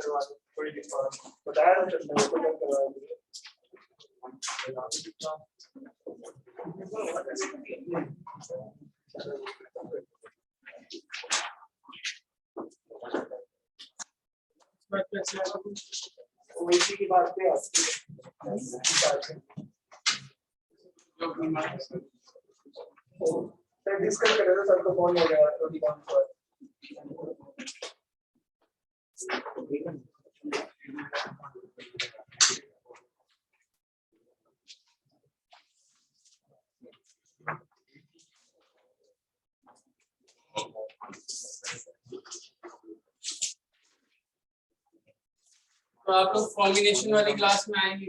करवा दो थोड़ी देर बाद बताया ना चलता है तो करवा दो ओईसी की बात पे सर डिस्कस करें तो सर को फोन हो गया तो काम पर तो आप लोग कॉम्बिनेशन वाली क्लास में आएंगे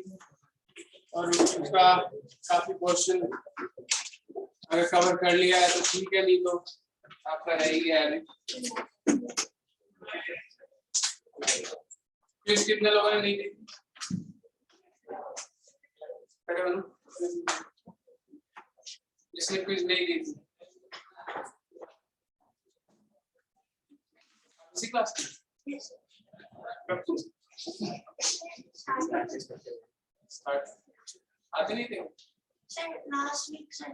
और उसका काफी क्वेश्चन अगर कवर कर लिया है तो ठीक है, नहीं तो आपका रह ही गया है। क्विज कितने लोगों ने नहीं देखी? जिसने क्विज नहीं की थी इसी क्लास में आते नहीं थे सर लास्ट वीक सर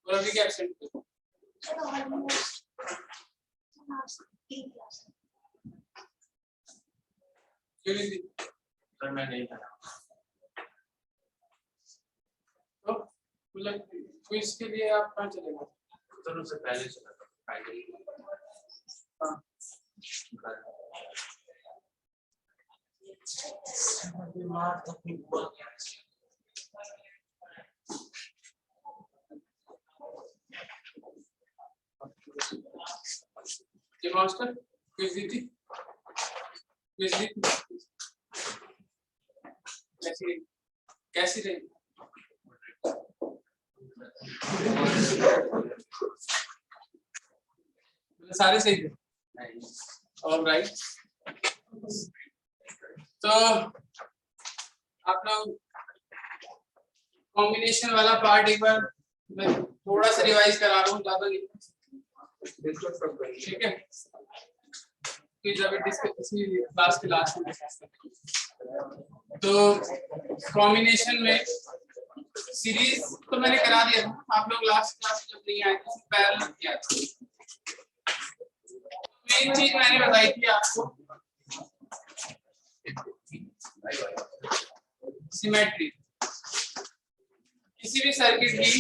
और अभी क्या एब्सेंट थे? सर ऑलमोस्ट लास्ट 3 क्लास क्यों नहीं थी? सर मैं नहीं था तो मतलब क्विज के लिए आप कहाँ चले गए? सर उससे पहले चला था फाइनली हाँ बीमार तो नहीं हुआ ये मास्टर क्विज दी थी? क्विज दी थी? कैसी रही? सारे सही थे? ऑलराइट। तो आप लोग कॉम्बिनेशन वाला पार्ट एक बार मैं थोड़ा सा रिवाइज करा रहा हूँ, ज्यादा नहीं, ठीक है? क्लास के लास्ट में तो कॉम्बिनेशन में सीरीज तो मैंने करा दिया था, आप लोग लास्ट क्लास जब नहीं आए थे पैरेलल किया था। मेन चीज मैंने बताई थी आपको सिमेट्री। किसी भी सर्किट की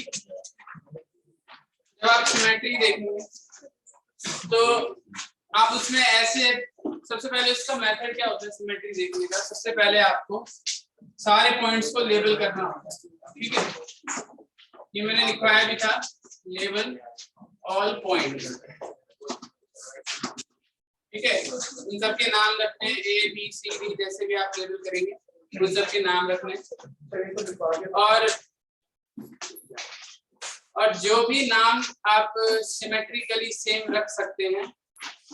जब आप सिमेट्री देखेंगे तो आप उसमें ऐसे सबसे पहले उसका मेथड क्या होता है सिमेट्री देखने का, सबसे पहले आपको सारे पॉइंट्स को लेबल करना होता है, ठीक है? ये मैंने लिखवाया भी था, लेबल ऑल पॉइंट्स, ठीक है? उन सब के नाम रखने हैं, ए बी सी डी जैसे भी आप लेबल करेंगे उन सब के नाम रखने और जो भी नाम आप सिमेट्रिकली सेम रख सकते हैं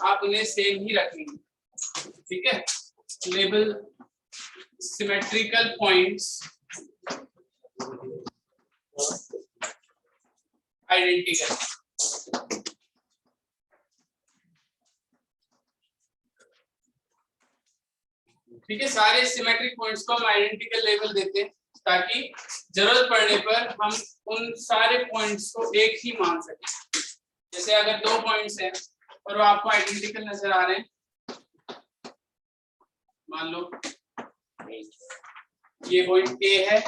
आप उन्हें सेम ही रखेंगे, ठीक है? लेबल सिमेट्रिकल पॉइंट्स आइडेंटिकल, ठीक है? सारे सिमेट्रिक पॉइंट्स को हम आइडेंटिकल लेबल देते हैं ताकि जरूरत पड़ने पर हम उन सारे पॉइंट्स को एक ही मान सकें। जैसे अगर 2 पॉइंट्स हैं और वो आपको आइडेंटिकल नजर आ रहे हैं, मान लो ये पॉइंट ए है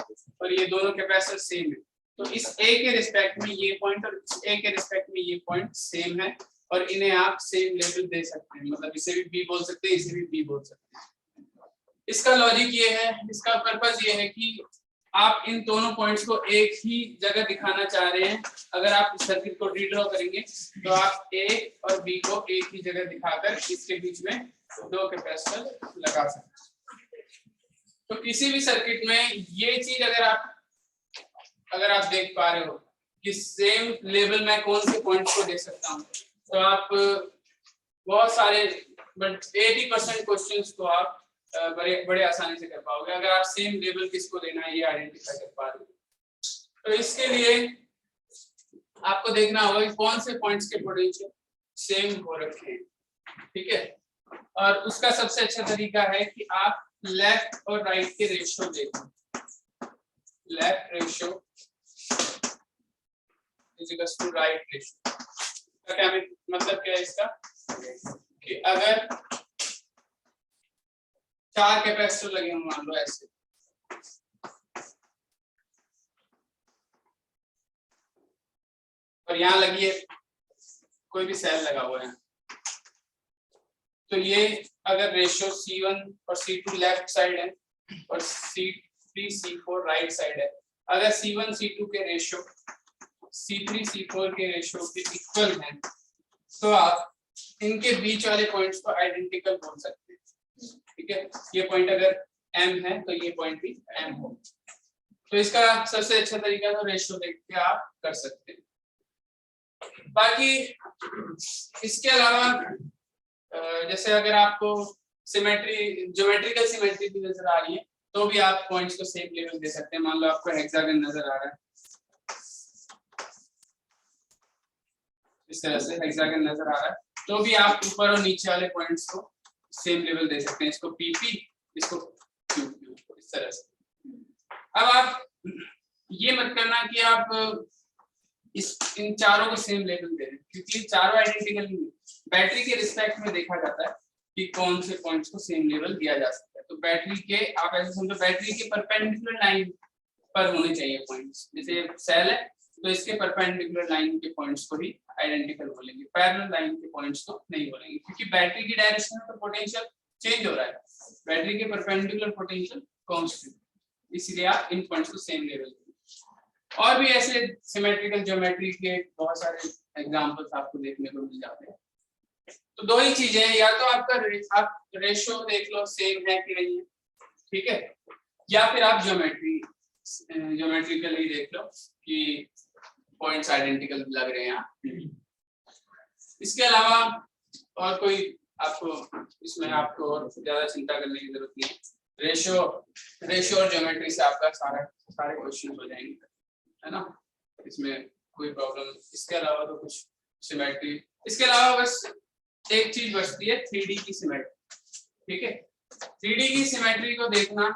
और ये दोनों कैपेसिटर सेम है, तो इस ए के रिस्पेक्ट में ये पॉइंट और इस ए के रिस्पेक्ट में ये पॉइंट सेम है और इन्हें आप सेम लेबल दे सकते हैं, मतलब इसे भी बी बोल सकते हैं, इसे भी बी बोल सकते हैं। इसका लॉजिक ये है, इसका पर्पस ये है कि आप इन दोनों पॉइंट्स को एक ही जगह दिखाना चाह रहे हैं। अगर आप इस सर्किट को रीड्रॉ करेंगे तो आप ए और बी को एक ही जगह दिखाकर इसके बीच में 2 कैपेसिटर लगा सकते हैं। तो किसी भी सर्किट में ये चीज अगर आप देख पा रहे हो कि सेम लेवल में कौन से पॉइंट्स को दे सकता हूँ, तो आप बहुत सारे बट 80% क्वेश्चंस को आप बड़े आसानी से कर पाओगे अगर आप सेम लेवल किसको देना है ये आइडेंटिफाई कर पा रहे हो। तो इसके लिए आपको देखना होगा कि कौन से पॉइंट्स के पोटेंशियल सेम हो रखे हैं, ठीक है। और उसका सबसे अच्छा तरीका है कि आप लेफ्ट और राइट के रेशियो देखो। Left ratio is equal to right ratio. क्या मतलब क्या है इसका कि अगर 4 कैपेसिटर लगे हों, मान लो ऐसे, और यहाँ लगी है कोई भी सेल लगा हुआ है, तो ये अगर रेशियो C1 और C2 लेफ्ट साइड है और C3 C4 राइट साइड है, अगर C1 C2 के रेशियो C3 C4 के रेशियो के इक्वल हैं, तो आप इनके बीच वाले पॉइंट्स को आइडेंटिकल बोल सकते हैं, ठीक है। ये पॉइंट अगर M है तो ये पॉइंट भी M हो। तो इसका सबसे अच्छा तरीका तो रेशियो देख के आप कर सकते हैं। बाकी इसके अलावा जैसे अगर आपको सिमेट्री, ज्योमेट्रिकल सिमेट्री भी नजर आ रही है, तो भी आप पॉइंट्स को सेम लेवल दे सकते हैं। मान लो आपको हेक्सागन नजर आ रहा है, इस तरह से हेक्सागन नजर आ रहा है, तो भी आप ऊपर और नीचे वाले पॉइंट्स को सेम लेवल दे सकते हैं। इसको PP, इसको QQ, इस तरह से। अब आप ये मत करना कि आप इन चारों को सेम लेवल दे रहे हैं, क्योंकि चारों आइडेंटिकल नहीं है। बैटरी के रिस्पेक्ट में देखा जाता है कि कौन से पॉइंट्स को सेम लेवल दिया जा सकता है। तो बैटरी के, आप ऐसे समझो, बैटरी के परपेंडिकुलर लाइन पर होने चाहिए पॉइंट्स। जैसे सेल है तो इसके परपेंडिकुलर लाइन के पॉइंट्स को ही आइडेंटिकल बोलेंगे, पैरेलल लाइन के पॉइंट्स को नहीं बोलेंगे, क्योंकि बैटरी की डायरेक्शन में तो पोटेंशियल चेंज हो रहा है, बैटरी के परपेंडिकुलर पोटेंशियल कांस्टेंट, इसलिए आप इन पॉइंट्स को सेम लेवल। और भी ऐसे सिमेट्रिकल ज्योमेट्री के बहुत सारे एग्जांपल्स आपको देखने को मिल जाते हैं। तो दो ही चीजें हैं, या तो आपका आप रेशियो देख लो सेम है कि नहीं है, ठीक है, या फिर आप ज्योमेट्रिकली देख लो कि पॉइंट्स आइडेंटिकल लग रहे हैं। इसके अलावा और कोई आपको इसमें आपको और ज्यादा चिंता करने की जरूरत नहीं है। रेशियो और ज्योमेट्री से आपका सारे क्वेश्चन हो जाएंगे, है ना, इसमें कोई प्रॉब्लम। इसके अलावा तो कुछ सिमेट्री, इसके अलावा बस एक चीज बचती है 3D की सिमेट्री, ठीक है। 3D की सिमेट्री को देखना,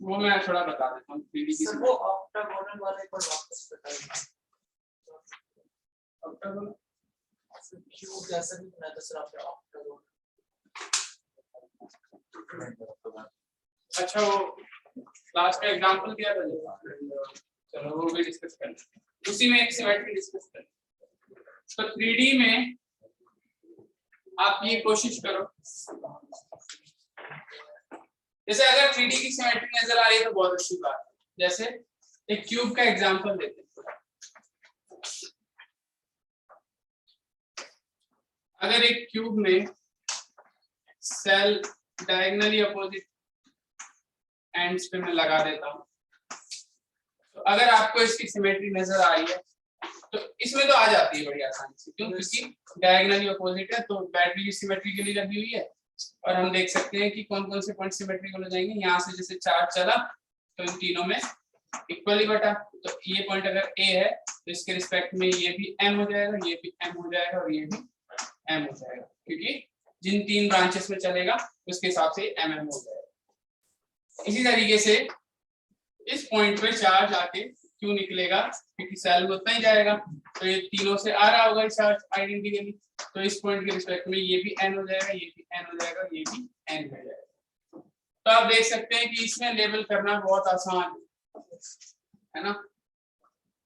वो मैं थोड़ा बता देता हूँ। 3D की वो ऑक्टागोनल वाले पर वापस बताइए। ऑक्टागोनल क्यूब जैसा भी बनाया था सर आपने ऑक्टागोनल। अच्छा, वो लास्ट का एग्जांपल दिया था, चलो वो भी डिस्कस कर लेते हैं, उसी में एक सिमेट्री डिस्कस कर। तो 3D में आप ये कोशिश करो, जैसे अगर 3D की सिमेट्री नजर आ रही है तो बहुत अच्छी बात है। जैसे एक क्यूब का एग्जांपल लेते हैं। अगर एक क्यूब में सेल डायगोनली अपोजिट एंड्स पे मैं लगा देता हूं, तो अगर आपको इसकी सिमेट्री नजर आ रही है तो इसमें तो आ जाती है बड़ी आसानी से, क्यों? क्योंकि डायगोनली अपोजिट है, तो बैटरी की सिमेट्री के लिए लगी हुई है। और हम देख सकते हैं कि कौन कौन से पॉइंट सिमेट्रिकल हो जाएंगे। यहाँ से जैसे चार्ज चला तो इन तीनों में इक्वली बटा, तो ये पॉइंट अगर A है तो इसके रिस्पेक्ट में ये भी M हो जाएगा, ये भी M हो जाएगा और ये भी M हो जाएगा, क्योंकि जिन 3 ब्रांचेस में चलेगा उसके हिसाब से MM हो जाएगा। इसी तरीके से इस पॉइंट पे चार्ज आके क्यों निकलेगा, क्योंकि सेल में उतना ही जाएगा, तो ये तीनों से आ रहा होगा चार्ज आइडेंटिकली, तो इस पॉइंट के रिस्पेक्ट में ये भी N हो जाएगा, ये भी N हो जाएगा, ये भी N हो जाएगा। तो आप देख सकते हैं कि इसमें लेबल करना बहुत आसान है ना।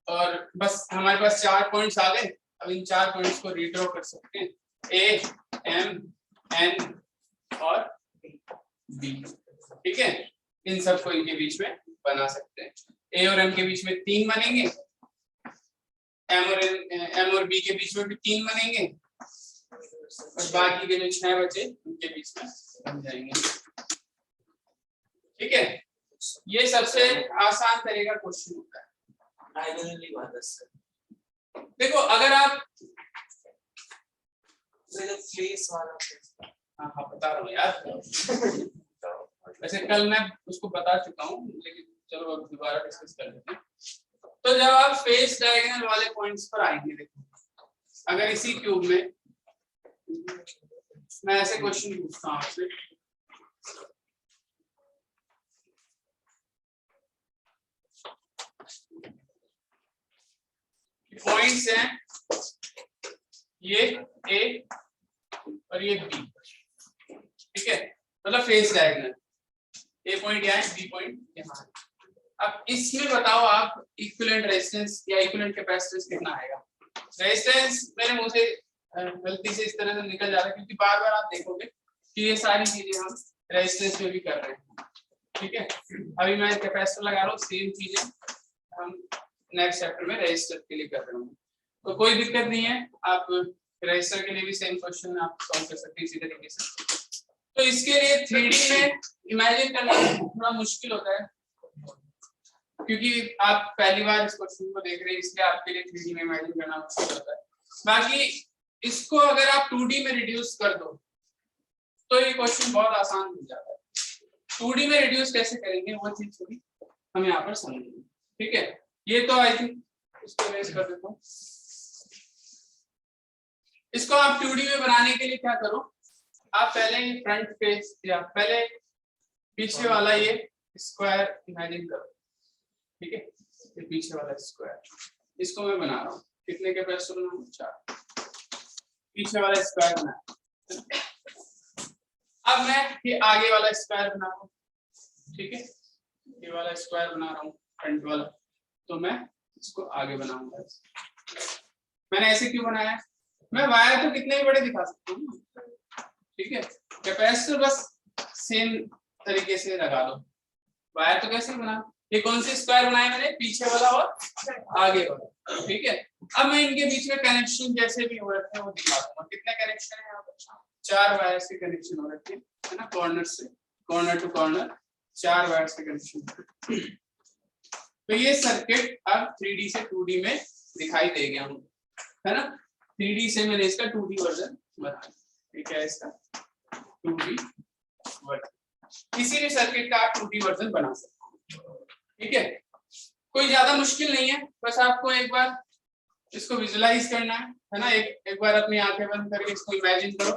और बस हमारे पास 4 पॉइंट्स आ गए। अब इन 4 पॉइंट्स को रीड्रॉ कर सकते हैं, A, M, N और B, ठीक है। इन सबको इनके बीच में बना सकते हैं। A और M के बीच में 3 बनेंगे, M और B के बीच में भी 3 बनेंगे, और बाकी के जो 6 बचे उनके बीच में बन जाएंगे, ठीक है। ये सबसे आसान तरीका क्वेश्चन होता है। डायगोनली वाला सर। देखो अगर आप प्लेस वाला, हाँ बता रहा हूँ यार, वैसे कल मैं उसको बता चुका हूँ, लेकिन चलो अब दोबारा डिस्कस कर लेते हैं। तो जब आप फेस डायगोनल वाले पॉइंट्स पर आएंगे, देखो अगर इसी क्यूब में मैं ऐसे क्वेश्चन पूछता हूं आपसे, पॉइंट्स हैं ये ए और ये बी, ठीक है, मतलब फेस डायगोनल, ए पॉइंट यहाँ है, बी पॉइंट यहाँ है। अब इसमें बताओ आप इक्विवेलेंट रेजिस्टेंस या इक्विवेलेंट कैपेसिटेंस कितना आएगा। रेजिस्टेंस मेरे मुंह से गलती से इस तरह से निकल जा रहा है, क्योंकि बार बार आप देखोगे कि ये सारी चीजें हम रेजिस्टेंस में भी कर रहे हैं, ठीक है। अभी मैं कैपेसिटर लगा रहा हूँ, सेम चीजें हम नेक्स्ट चैप्टर में रेजिस्टर के लिए कर रहे हूँ, तो कोई दिक्कत नहीं है। आप रेजिस्टर के लिए भी सेम क्वेश्चन आप सॉल्व कर सकते हैं इसी तरीके से। तो इसके लिए 3D में इमेजिन करना थोड़ा मुश्किल होता है, क्योंकि आप पहली बार इस क्वेश्चन को देख रहे हैं, इसलिए आपके लिए 3D में इमेजिन करना मुश्किल होता है। बाकी इसको अगर आप 2D में रिड्यूस कर दो तो ये क्वेश्चन बहुत आसान हो जाता है। 2D में रिड्यूस कैसे करेंगे वो चीज थोड़ी हम यहाँ पर समझेंगे, ठीक है। ये तो आई थिंक इसको रेज कर देता हूँ। इसको आप 2D में बनाने के लिए क्या करो, आप पहले फ्रंट फेस या पहले पीछे वाला ये स्क्वायर इमेजिन करो, ठीक है। ये पीछे वाला स्क्वायर, इसको मैं बना रहा हूँ, कितने कैपेसिटर बना रहा हूँ, 4। पीछे वाला स्क्वायर बना, अब मैं ये आगे वाला स्क्वायर बना रहा हूँ, ठीक है। ये वाला स्क्वायर बना रहा हूँ फ्रंट वाला, तो मैं इसको आगे बनाऊंगा। मैंने ऐसे क्यों बनाया, मैं वायर तो कितने भी बड़े दिखा सकता हूँ, ठीक है। कैपेसिटर बस सेम तरीके से लगा लो, वायर तो कैसे बना। ये कौन सी स्क्वायर बनाया मैंने, पीछे वाला और आगे वाला, ठीक है। अब मैं इनके बीच में कनेक्शन जैसे भी हो रखे हैं वो दिखा दूंगा। कितने कनेक्शन है यहाँ पर, 4 वायर से कनेक्शन हो रखे है ना, कॉर्नर से कॉर्नर टू कॉर्नर 4 वायर से कनेक्शन। तो ये सर्किट अब 3D से 2D में दिखाई दे गया हूँ, है ना। 3D से मैंने इसका 2D वर्जन बनाया, ठीक है, इसका 2D वर्जन। किसी भी सर्किट का आप 2D वर्जन बना सकते हो, ठीक है। कोई ज्यादा मुश्किल नहीं है, बस आपको एक बार इसको विजुलाइज करना है ना। एक बार अपनी आंखें बंद करके इसको इमेजिन करो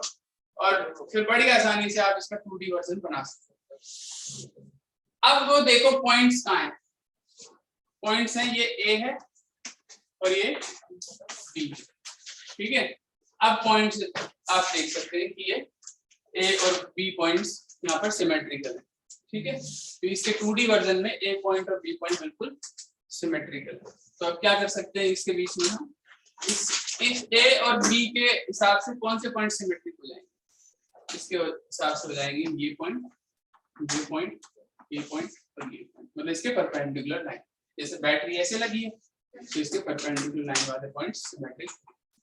और फिर बड़ी आसानी से आप इसका 2D वर्जन बना सकते हो। अब वो देखो पॉइंट्स कहाँ हैं, पॉइंट्स हैं ये ए है और ये बी, ठीक है। अब पॉइंट्स आप देख सकते हैं कि ये ए और बी पॉइंट्स यहाँ पर सिमेट्रिकल है, ठीक है। तो इसके 2D वर्जन में ए पॉइंट और बी पॉइंट बिल्कुल सिमेट्रिकल है। तो अब क्या कर सकते हैं, इसके बीच में हम इस ए और बी के हिसाब से कौन से पॉइंट सिमेट्रिक हो जाएंगे, इसके हिसाब से हो जाएंगे ये पॉइंट, ये पॉइंट, ये पॉइंट और ये पॉइंट, मतलब इसके परपेंडिकुलर लाइन। जैसे बैटरी ऐसे लगी है तो इसके परपेंडिकुलर लाइन वाले पॉइंट्स सिमेट्रिक,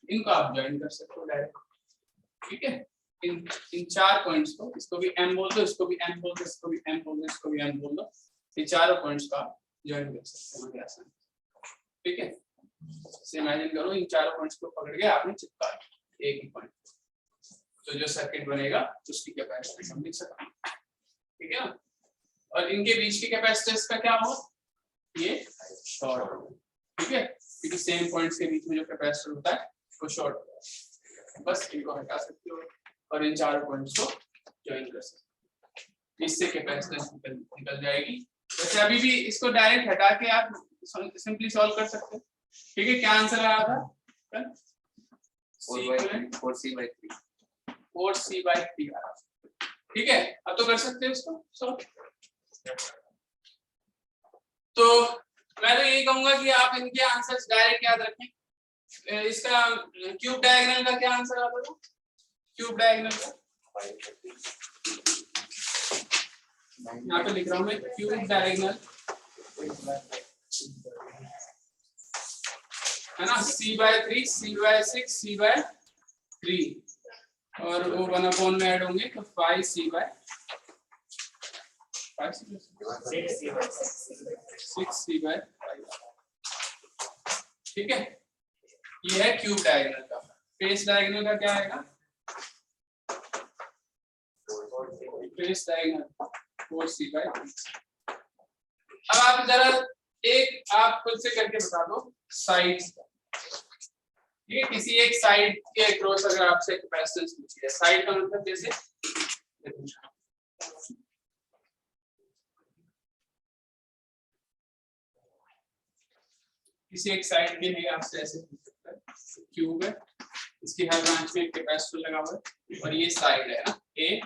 इनको आप ज्वाइन कर सकते हो डायरेक्ट, ठीक है। इन 4 पॉइंट्स को, इसको भी M बोल दो, इसको भी M बोल दो, इसको भी M बोल दो, इसको भी M बोल दो, ये चारों पॉइंट्स का ज्वाइन कर सकते हैं आसान, ठीक है। इसे इमेजिन करो, इन चारों पॉइंट्स को पकड़ के आपने चिपका एक ही पॉइंट, तो जो सर्किट बनेगा उसकी कैपेसिटेंस हम लिख सकते हैं, ठीक है ना। और इनके बीच की कैपेसिटेंस का क्या होगा, ये शॉर्ट होगा, ठीक है, क्योंकि सेम पॉइंट्स के बीच में जो कैपेसिटर होता है वो शॉर्ट होगा। बस इनको हटा सकते हो और इन चारों पॉइंट्स को ज्वाइन कर सकते हो, इससे कैपेसिटेंस निकल जाएगी। वैसे अभी भी इसको डायरेक्ट हटा के आप सिंपली सॉल्व कर सकते हो, ठीक है। क्या आंसर आया था, 4C/3 आ रहा, ठीक है। अब तो कर सकते हो इसको सॉल्व। तो मैं तो यही कहूंगा कि आप इनके आंसर्स डायरेक्ट याद रखें। इसका क्यूब डायगोनल का क्या आंसर आता था, क्यूब डायगोनल का यहाँ पे लिख रहा हूं मैं, क्यूब डायगोनल है ना, C/3, C/6, C/3 और वो 1/, में ऐड होंगे तो 5C/6 6C/5, ठीक है। ये है क्यूब डायगोनल का। फेस डायगोनल का क्या आएगा, फेस डायगोनल 4C/3। अब आप जरा एक आप खुद से करके बता दो साइड, ठीक है, किसी एक साइड के अक्रॉस अगर आपसे कैपेसिटेंस पूछी है, साइड का मतलब जैसे किसी एक साइड के लिए आपसे ऐसे पूछ सकता है, क्यूब है, इसकी हर ब्रांच में एक कैपेसिटर लगा हुआ है और ये साइड है ना ए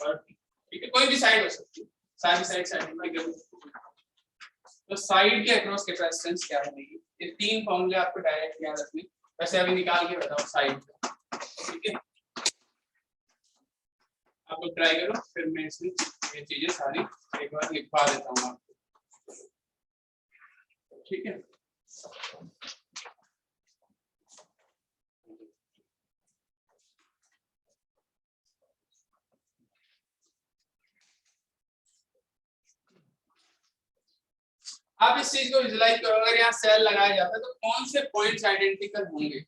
और ठीक है, कोई भी साइड हो सकती है, सारी साइड तो साइड के अक्रॉस कैपेसिटेंस क्या बनेगी, ये तीन फॉर्मूले आपको डायरेक्ट याद रखने, वैसे अभी निकाल के बताओ साइड, ठीक है, आप लोग ट्राई करो, फिर मैं इसमें ये चीजें सारी एक बार लिखवा देता हूँ आपको, ठीक है। आप इस चीज को विजुलाइज करो, अगर यहाँ सेल लगाया जाता है तो कौन से पॉइंट्स आइडेंटिकल होंगे,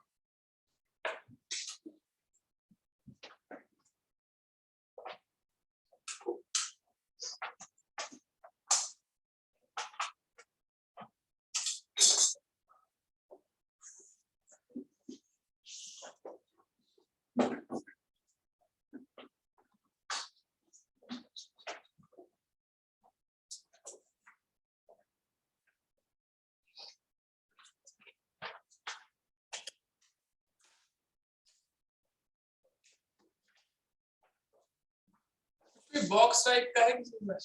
बॉक्स टाइप का है किसी में,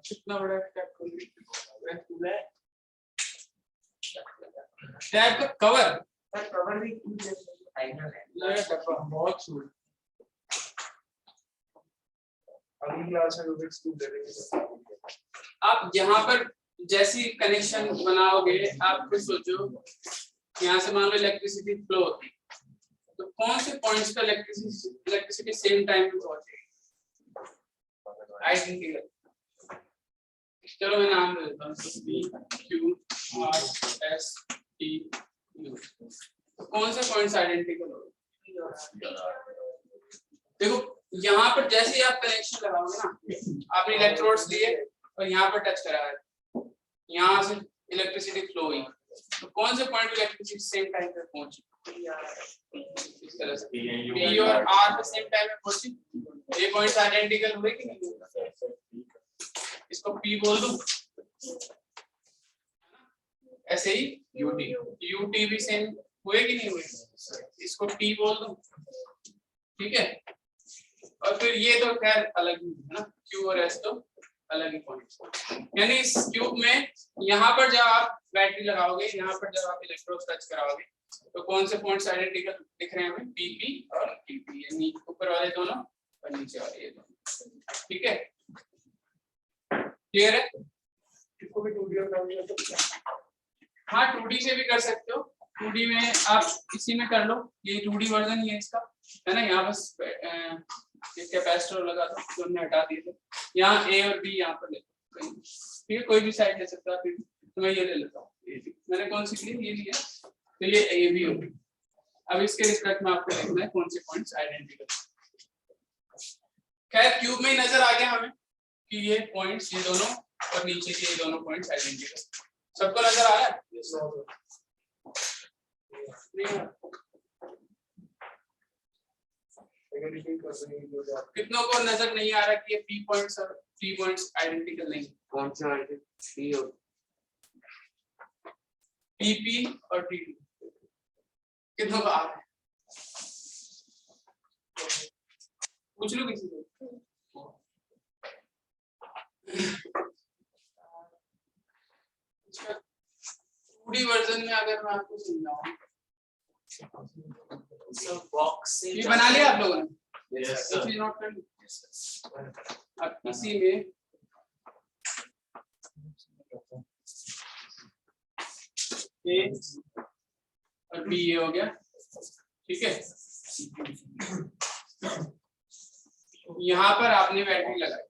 कितना बड़ा टैब का कवर कवर भी फाइनल है, बहुत सूट, अगली क्लास में रूबिक्स क्यूब दे देंगे। आप यहाँ पर जैसी कनेक्शन बनाओगे, आप खुद सोचो, यहाँ से मान लो इलेक्ट्रिसिटी फ्लो होती है, तो कौन से पॉइंट्स पे इलेक्ट्रिसिटी सेम टाइम पे पहुंचेगी, आइडेंटिकल, चलो मैं नाम दे देता हूँ, P Q R S T U, कौन से पॉइंट्स आइडेंटिकल होंगे, देखो यहाँ पर जैसे ही आप कनेक्शन लगाओगे ना, आपने इलेक्ट्रोड्स लिए और यहाँ पर टच करा है, यहाँ से इलेक्ट्रिसिटी फ्लो हुई, तो कौन से पॉइंट पे इलेक्ट्रिसिटी सेम टाइम पे पहुंची, इस तरह से पी और आर पे सेम टाइम पे पहुंची, ये पॉइंट्स आइडेंटिकल हुए कि नहीं, इसको पी बोल दूं, ऐसे ही यूटी भी सेम हुए कि नहीं हुए, इसको टी बोल दूं, ठीक है, और फिर ये तो खैर अलग ही है ना, क्यू और एस तो अलग ही पॉइंट्स, यानी इस क्यूब में यहाँ पर जब आप बैटरी लगाओगे, यहाँ पर जब आप इलेक्ट्रोड टच कराओगे, तो कौन से पॉइंट्स आइडेंटिकल दिख रहे हैं हमें, पीपी और टीपी, यानी ऊपर वाले दोनों और नीचे वाले ये दोनों, ठीक है, क्लियर है, इसको भी 2D में कर लिया तो हाँ 2D से भी कर सकते हो, 2D में आप इसी में कर लो, ये 2D वर्जन ही है इसका, है ना, यहाँ बस एक कैपेसिटर लगा दो, जो हमने हटा दिए थे, यहाँ ए और बी यहाँ पर ले लो, ठीक है, कोई भी साइड ले सकता है, फिर तो मैं ये ले लेता हूँ, मैंने कौन सी ली, ये लिया, तो ये ए बी होगी, अब इसके रिस्पेक्ट में आपको देखना है कौन से पॉइंट्स आइडेंटिकल, खैर क्यूब में ही नजर आ गया हमें कि ये पॉइंट्स, ये दोनों और नीचे के ये दोनों पॉइंट्स आइडेंटिकल, सबको नजर आ रहा है, कितनों को नजर नहीं आ रहा कि ये पी पॉइंट्स और टी पॉइंट्स आइडेंटिकल नहीं, कौन सा आइडेंटिकल और पीपी और टी, कितनों को आ रहा है, पूछ लो किसी से, 2D वर्जन में अगर मैं आपको समझाऊं, बॉक्स से ये बना लिया आप लोगों ने, Yes, ये sir. चीज नोट कर ली, अब इसी में ए और बी ये हो गया, ठीक है, यहाँ पर आपने बैटरी लगाई,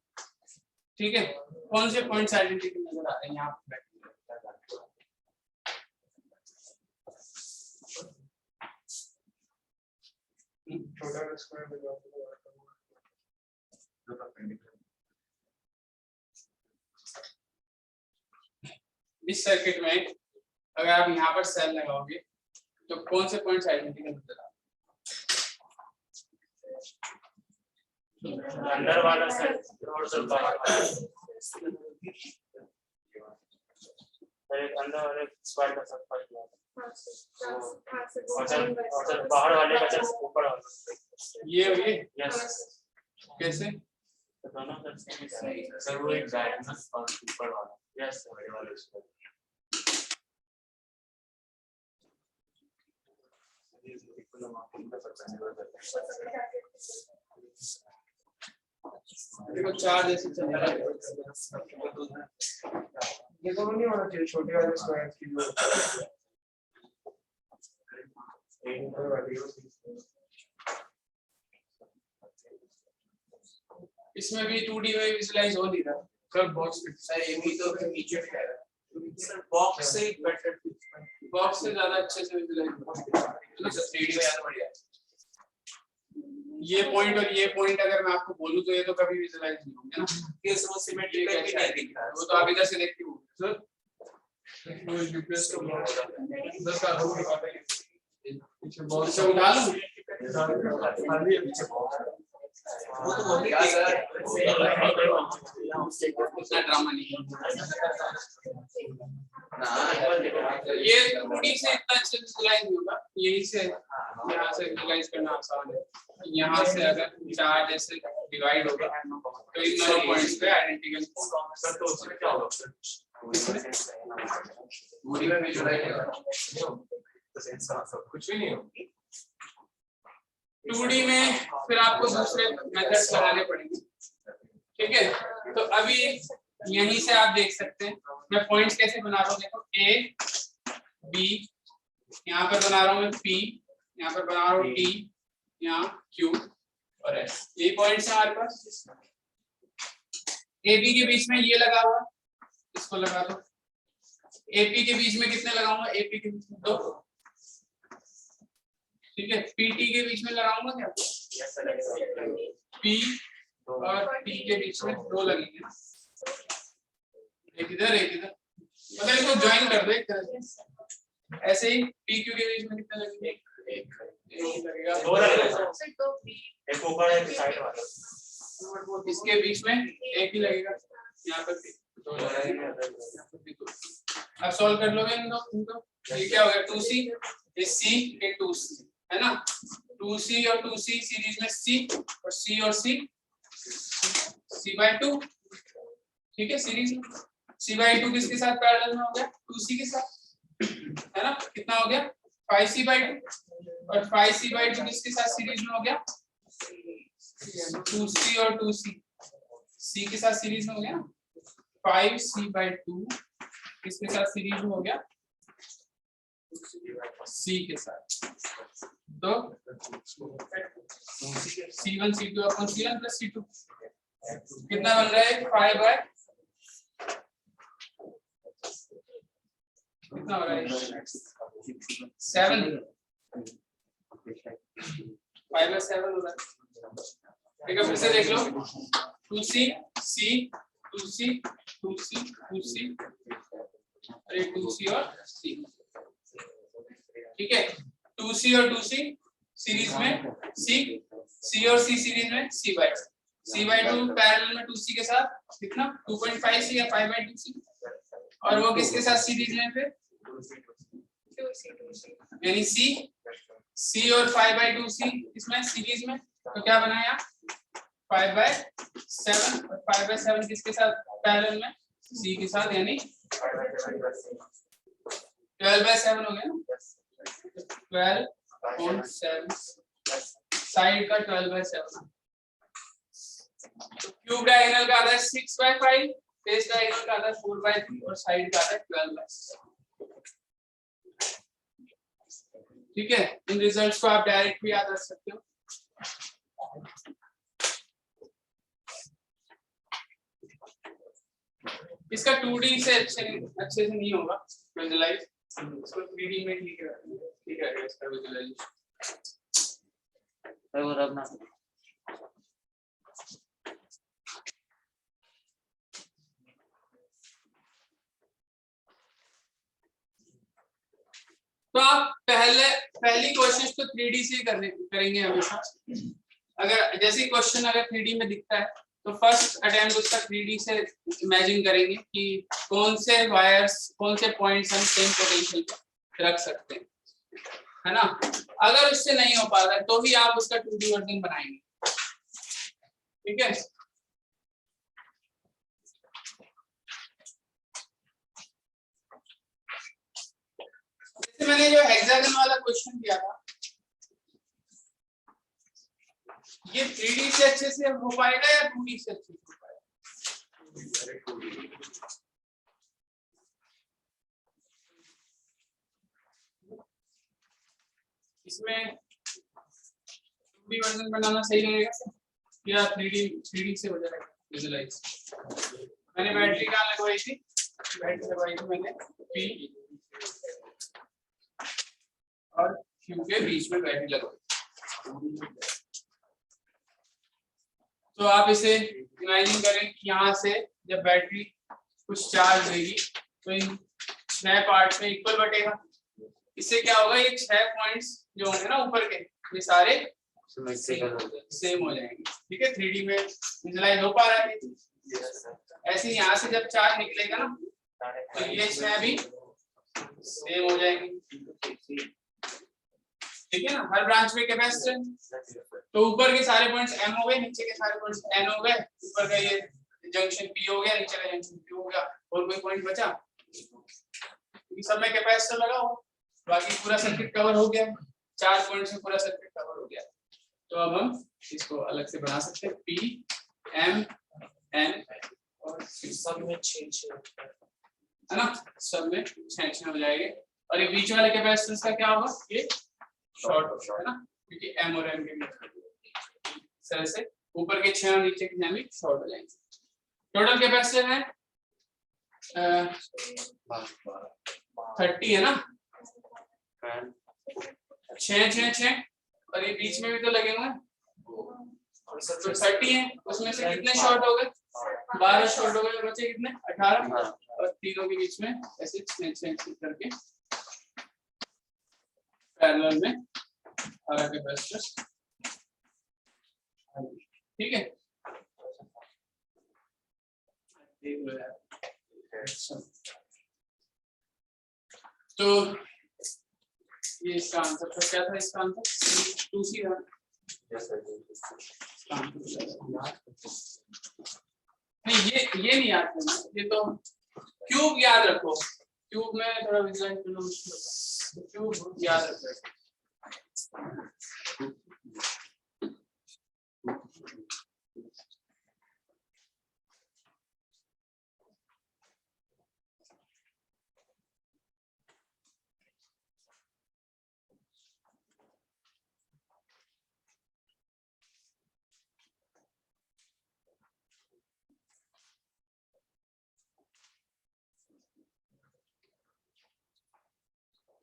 ठीक है, कौन से पॉइंट्स आइडेंटिकल नजर आ रहे हैं यहाँ पर बैटरी? छोटा स्क्वायर में जाओ इस सर्किट में अगर आप यहाँ पर सेल लगाओगे तो कौन से पॉइंट्स आइडेंटिकल नजर आ रहे हैं? अंदर वाला सेल और जो बाहर वाला एक अंदर वाले स्क्वायर का सब फर्क है और बाहर वाले का जब ऊपर वाला ये यस कैसे? तो दोनों का सेम ही है सर, वो एक डायगोनल और ऊपर वाला यस बड़े वाले स्क्वायर देखो चार जैसे चल रहा है, ये तो नहीं होना चाहिए छोटे वाले स्क्वायर की जो ऊपर वाली इसमें भी 2D में विजुलाइज हो नहीं रहा, कब बॉक्स फिट है, ये भी तो नीचे फिट है, सर बॉक्स से बेटर बॉक्स से ज्यादा अच्छे से विजुलाइज हो रहा है, तो 3D में ज्यादा बढ़िया है। ये पॉइंट और ये पॉइंट अगर मैं आपको बोलूं तो ये तो कभी विजुलाइज नहीं होंगे ना, ये समझ सिमेट्रिकल भी नहीं दिख रहा है, वो तो आप इधर से देखते हो सर, तो यूपीएस को 10 का हो नहीं पाता है, पीछे बहुत से उठा लूं खाली है पीछे वो तो वही उतना ड्रामा नहीं है, ये 2D से इतना अच्छे से विजुलाइज नहीं होगा, यहीं से यहाँ से विजुलाइज करना आसान है, यहाँ से अगर चार जैसे डिवाइड होगा तो इन दोनों पॉइंट्स पे आइडेंटिकल सर तो उसमें क्या होगा सर कुछ भी नहीं होगा 2D में फिर आपको दूसरे मेथड्स लगाने पड़ेंगे, ठीक है, तो अभी यहीं से आप देख सकते हैं मैं पॉइंट्स कैसे बना रहा हूँ, देखो A B, यहाँ पर बना रहा हूँ मैं P, यहाँ पर बना रहा हूँ T, यहाँ Q और S, ये पॉइंट्स हैं हमारे पास। AB के बीच में ये लगा हुआ, इसको लगा दो, AP के बीच में कितने लगाऊंगा, AP के बीच में 2, ठीक है, PT के बीच में लगाऊंगा क्या, P और T के बीच में 2 लगेंगे, एक इधर मतलब इसको ज्वाइन कर दो एक तरह से, ऐसे ही PQ के बीच में कितने लगेंगे, एक लगेगा, दो लगेगा एक ऊपर एक साइड वाला, इसके बीच में एक ही लगेगा, यहाँ पर भी 2 लगेगा, अब सॉल्व कर लोगे इनको, ये क्या हो गया 2C, ये C, ये 2C है ना, 2C और 2C सीरीज में C और C और C/2, ठीक है, सीरीज में C/2 किसके साथ पैरेलल में हो गया, 2C के साथ, है ना, कितना हो गया 5C/2 और 5C/2 किसके साथ सीरीज में हो गया, 2C और 2C, C के साथ सीरीज में हो गया, 5C/2 किसके साथ सीरीज में हो गया, C के साथ, तो C1 C2 अपन C1 प्लस C2 कितना बन रहा है 5/, कितना हो रहा है 7, 5/7 हो रहा है, ठीक है, फिर से देख लो 2C C 2C 2C 2C अरे 2C और C, ठीक है, 2C और 2C सीरीज में C और C सीरीज में C/2 पैरेलल में 2C के साथ कितना 2.5C या 5/2C, और वो किसके साथ सीरीज में फिर यानी C और 5/2C इसमें सीरीज में, तो क्या बनाया 5/7 और 5/7 किसके साथ पैरेलल में C के साथ, यानी 12/7 हो गया ना, 12/7 साइड का 12/7, क्यूब डायगोनल का आता है 6/5, बेस डायगोनल का आता है 4/3 और साइड का आता है 12/7, ठीक है, इन रिजल्ट्स को आप डायरेक्ट भी याद रख सकते हो। इसका 2D से अच्छे से नहीं होगा विजुलाइज, इसको 3D में ठीक है इसका विजुलाइजेशन। वो रखना तो आप पहली कोशिश तो 3D से करेंगे हमेशा। अगर जैसे क्वेश्चन अगर 3D में दिखता है तो फर्स्ट अटेम्प्ट उसका 3D से इमेजिन करेंगे कि कौन से वायर्स, कौन से पॉइंट्स हम सेम पोटेंशियल पे रख सकते हैं, है ना। अगर उससे नहीं हो पा रहा है तो भी आप उसका 2D वर्जन बनाएंगे, ठीक है। जैसे मैंने जो हेक्सागन वाला क्वेश्चन दिया था, ये 3D से अच्छे से हो पाएगा या 2D से अच्छे से हो पाएगा? इसमें 2D वर्जन बनाना सही रहेगा या 3D से हो जाएगा विजुलाइज? मैंने बैटरी कहाँ लगवाई थी? बैटरी लगवाई थी मैंने P और Q के बीच में बैटरी लगवाई। तो आप इसे इमेजिन करें कि यहाँ से जब बैटरी कुछ चार्ज देगी तो इन 6 पार्ट्स में इक्वल बटेगा। इससे क्या होगा, ये 6 पॉइंट्स जो होंगे ना ऊपर के, ये सारे सेम हो जाएंगे, ठीक है। 3D में विजुलाइज हो पा रहा है। ऐसे ही यहाँ से जब चार्ज निकलेगा ना तो ये 6 भी सेम हो जाएंगे, ठीक है ना। हर ब्रांच में कैपेसिटेंस, तो ऊपर के सारे पॉइंट्स M हो गए, नीचे के सारे पॉइंट्स N हो गए। ऊपर का ये जंक्शन P हो गया, नीचे का जंक्शन Q हो गया, और कोई पॉइंट बचा? सब में कैपेसिटर लगा हो, बाकी पूरा सर्किट कवर हो गया, 4 पॉइंट से पूरा सर्किट कवर हो गया। तो अब हम इसको अलग से बना सकते हैं, P M N और सब में 6 है ना, सब में 6 हो जाएंगे। और ये बीच वाले कैपेसिटेंस का क्या होगा, ये शॉर्ट होगा, है ना, क्योंकि M और N के बीच इस तरह से ऊपर के 6 और नीचे के 6 भी शॉर्ट हो जाएंगे। टोटल कैपेसिटर है 30 है ना, 6 और ये बीच में भी तो लगे हुए हैं, तो 30 है। उसमें से कितने शॉर्ट हो गए? 12 शॉर्ट हो गए, बचे कितने? 18। और तीनों के बीच में ऐसे 6 करके पैरेलल में सारा कैपेसिटर, ठीक है। तो ये इसका आंसर था। क्या था इसका आंसर? 2C था। नहीं, ये नहीं याद करना, ये तो क्यूब याद रखो। क्यूब में थोड़ा विजुलाइज करना मुश्किल होता है, क्यूब याद रखो।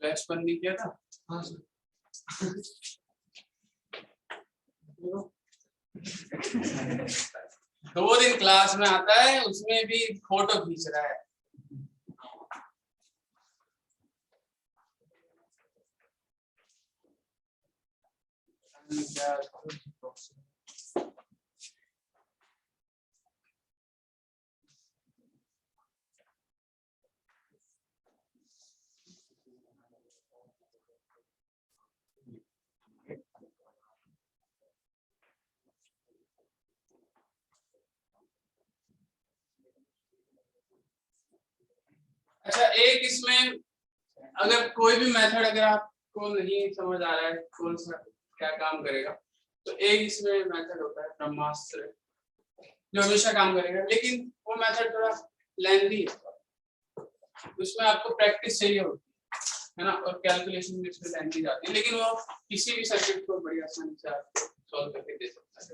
फ्लैश बंद नहीं किया था? हाँ सर। 2 दिन क्लास में आता है, उसमें भी फोटो खींच रहा है। अच्छा, एक इसमें अगर कोई भी मेथड अगर आपको नहीं समझ आ रहा है कौन सा क्या काम करेगा, तो एक इसमें मेथड होता है ब्रह्मास्त्र, जो हमेशा काम करेगा, लेकिन वो मेथड थोड़ा लेंथी है, उसमें आपको प्रैक्टिस चाहिए होती है ना, और कैलकुलेशन भी उसमें लेंथी जाती है, लेकिन वो किसी भी सर्किट को बड़ी आसानी से आपको सॉल्व करके दे सकता है,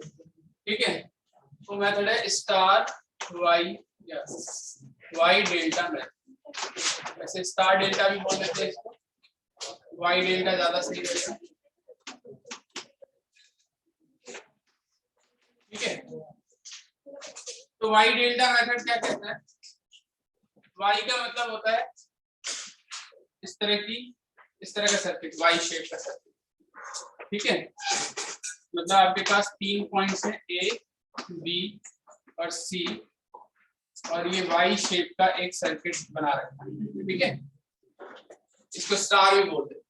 ठीक है। वो मेथड है star Y Y delta method, वैसे स्टार डेल्टा भी बोल देते हैं इसको, वाई डेल्टा ज्यादा सही रहेगा। ठीक है, तो वाई डेल्टा मेथड क्या कहता है? वाई का मतलब होता है इस तरह का सर्किट, वाई शेप का सर्किट। ठीक है, मतलब आपके पास 3 पॉइंट्स हैं ए, बी और सी, और ये वाई शेप का एक सर्किट बना रखा है। ठीक है, इसको स्टार भी बोलते हैं,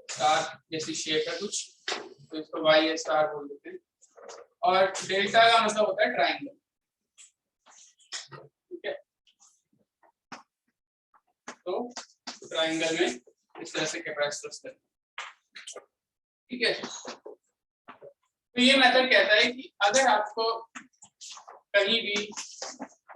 स्टार जैसी शेप है कुछ, तो इसको वाई स्टार बोल देते हैं। और डेल्टा का मतलब होता है ट्रायंगल। ठीक है, तो ट्रायंगल में इस तरह से कैपेसिटर्स करते हैं। ठीक है, तो ये मेथड कहता है कि अगर आपको कहीं भी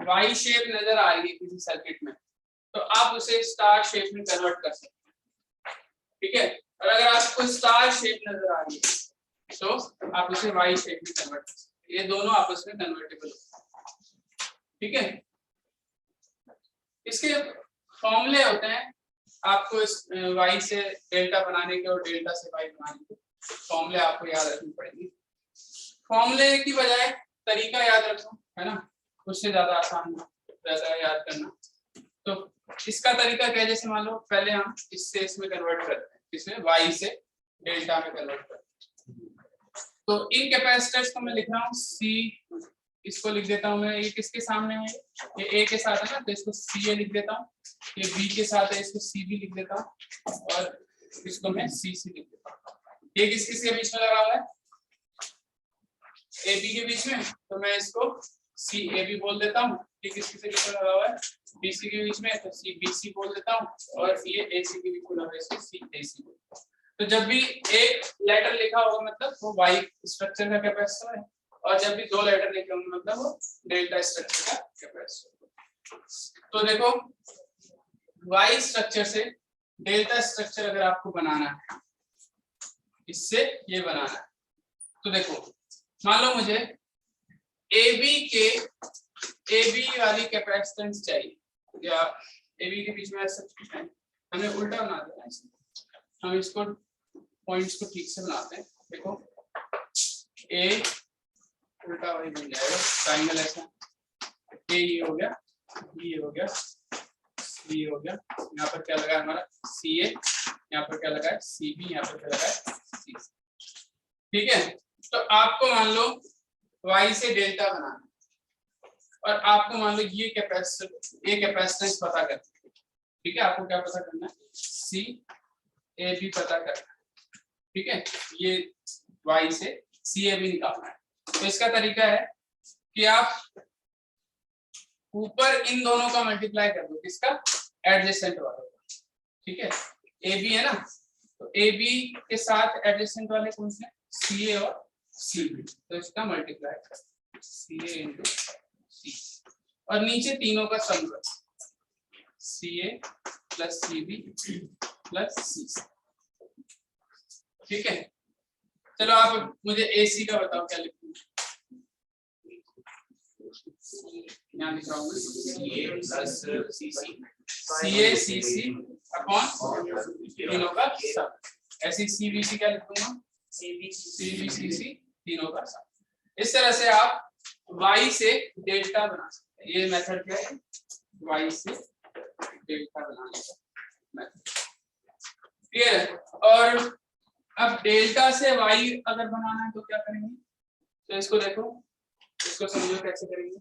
वाई शेप नजर आ रही है किसी सर्किट में, तो आप उसे स्टार शेप में कन्वर्ट कर सकते हैं। ठीक है, और अगर आपको स्टार शेप नजर आ रही है तो आप उसे वाई शेप में कन्वर्ट कर सकते हैं। ये दोनों आपस में कन्वर्टेबल होते हैं। ठीक है, इसके फॉर्मूले होते हैं आपको इस वाई से डेल्टा बनाने के और डेल्टा से वाई बनाने के, फॉर्मूले आपको याद रखने पड़ेंगे। फॉर्मूले की बजाय तरीका याद रखो, है ना, उससे ज्यादा आसान रहता है याद करना। तो इसका तरीका क्या है, जैसे मान लो पहले हम इससे इसमें कन्वर्ट करते हैं, इसमें वाई से डेल्टा में कन्वर्ट करते हैं। तो इन कैपेसिटर्स को मैं लिख रहा हूँ सी, इसको लिख देता हूँ मैं, ये किसके सामने है, ये ए के साथ है ना, तो इसको सी ए लिख देता हूँ। ये बी के साथ है, इसको सी बी लिख देता हूँ, और इसको मैं सी सी लिख देता हूँ। ये किस किस के बीच में लगा हुआ है, ए बी के बीच में, तो मैं इसको सी ए बी बोल देता हूँ। ये किस किस के बीच में लगा हुआ है, बी सी के बीच में, तो सी बी सी बोल देता हूँ, और ये ए सी के बीच में लगा है, इसको सी ए सी बोल देता हूँ। तो जब भी एक लेटर लिखा होगा मतलब वो वाई स्ट्रक्चर का कैपेसिटर है, और जब भी 2 लेटर लिखे होंगे मतलब वो डेल्टा स्ट्रक्चर का कैपेसिटर। तो देखो, वाई स्ट्रक्चर से डेल्टा स्ट्रक्चर अगर आपको बनाना है, इससे ये बनाना है, तो देखो मान लो मुझे ए बी वाली कैपेसिटेंस चाहिए, या ए बी के बीच में ऐसा कुछ है, हमें उल्टा बना देना है। हम इसको पॉइंट्स को ठीक से बनाते हैं। देखो ए उल्टा वही बन जाएगा, ट्रायंगल ऐसा, ए ये हो गया, बी ये हो गया, सी ये हो गया, यहाँ पर क्या लगा है हमारा सी ए, यहाँ पर क्या लगा है सी बी, यहाँ पर क्या लगा है सी सी। ठीक है, तो आपको मान लो वाई से डेल्टा बनाना, और आपको मान लो ये कैपेसिटेंस पता करना है। ठीक है, आपको क्या पता करना है, सी ए बी पता करना है। ठीक है, ये वाई से सी ए बी निकालना है। तो इसका तरीका है कि आप ऊपर इन दोनों का मल्टीप्लाई कर दो, किसका, एडजेसेंट वाले का। ठीक है, ए बी है ना, तो ए बी के साथ एडजेसेंट वाले कौन से, सी ए और सी बी, तो इसका मल्टीप्लाई कर सी ए इंटू सी, और नीचे तीनों का सम कर सी ए प्लस सी बी प्लस सी। ठीक है, चलो आप मुझे ए सी का बताओ क्या लिखूं, यहाँ लिख रहा हूँ सी ए प्लस सी सी, सी ए सी सी अपॉन तीनों का सम। ऐसी सी बी सी क्या लिखूंगा, सी बी सी सी तीनों का सम। इस तरह से आप y से डेल्टा बना सकते हैं। ये मेथड क्या है, y से डेल्टा बनाने का मेथड। क्लियर है? और अब डेल्टा से y अगर बनाना है तो क्या करेंगे, तो इसको देखो, इसको समझो कैसे करेंगे।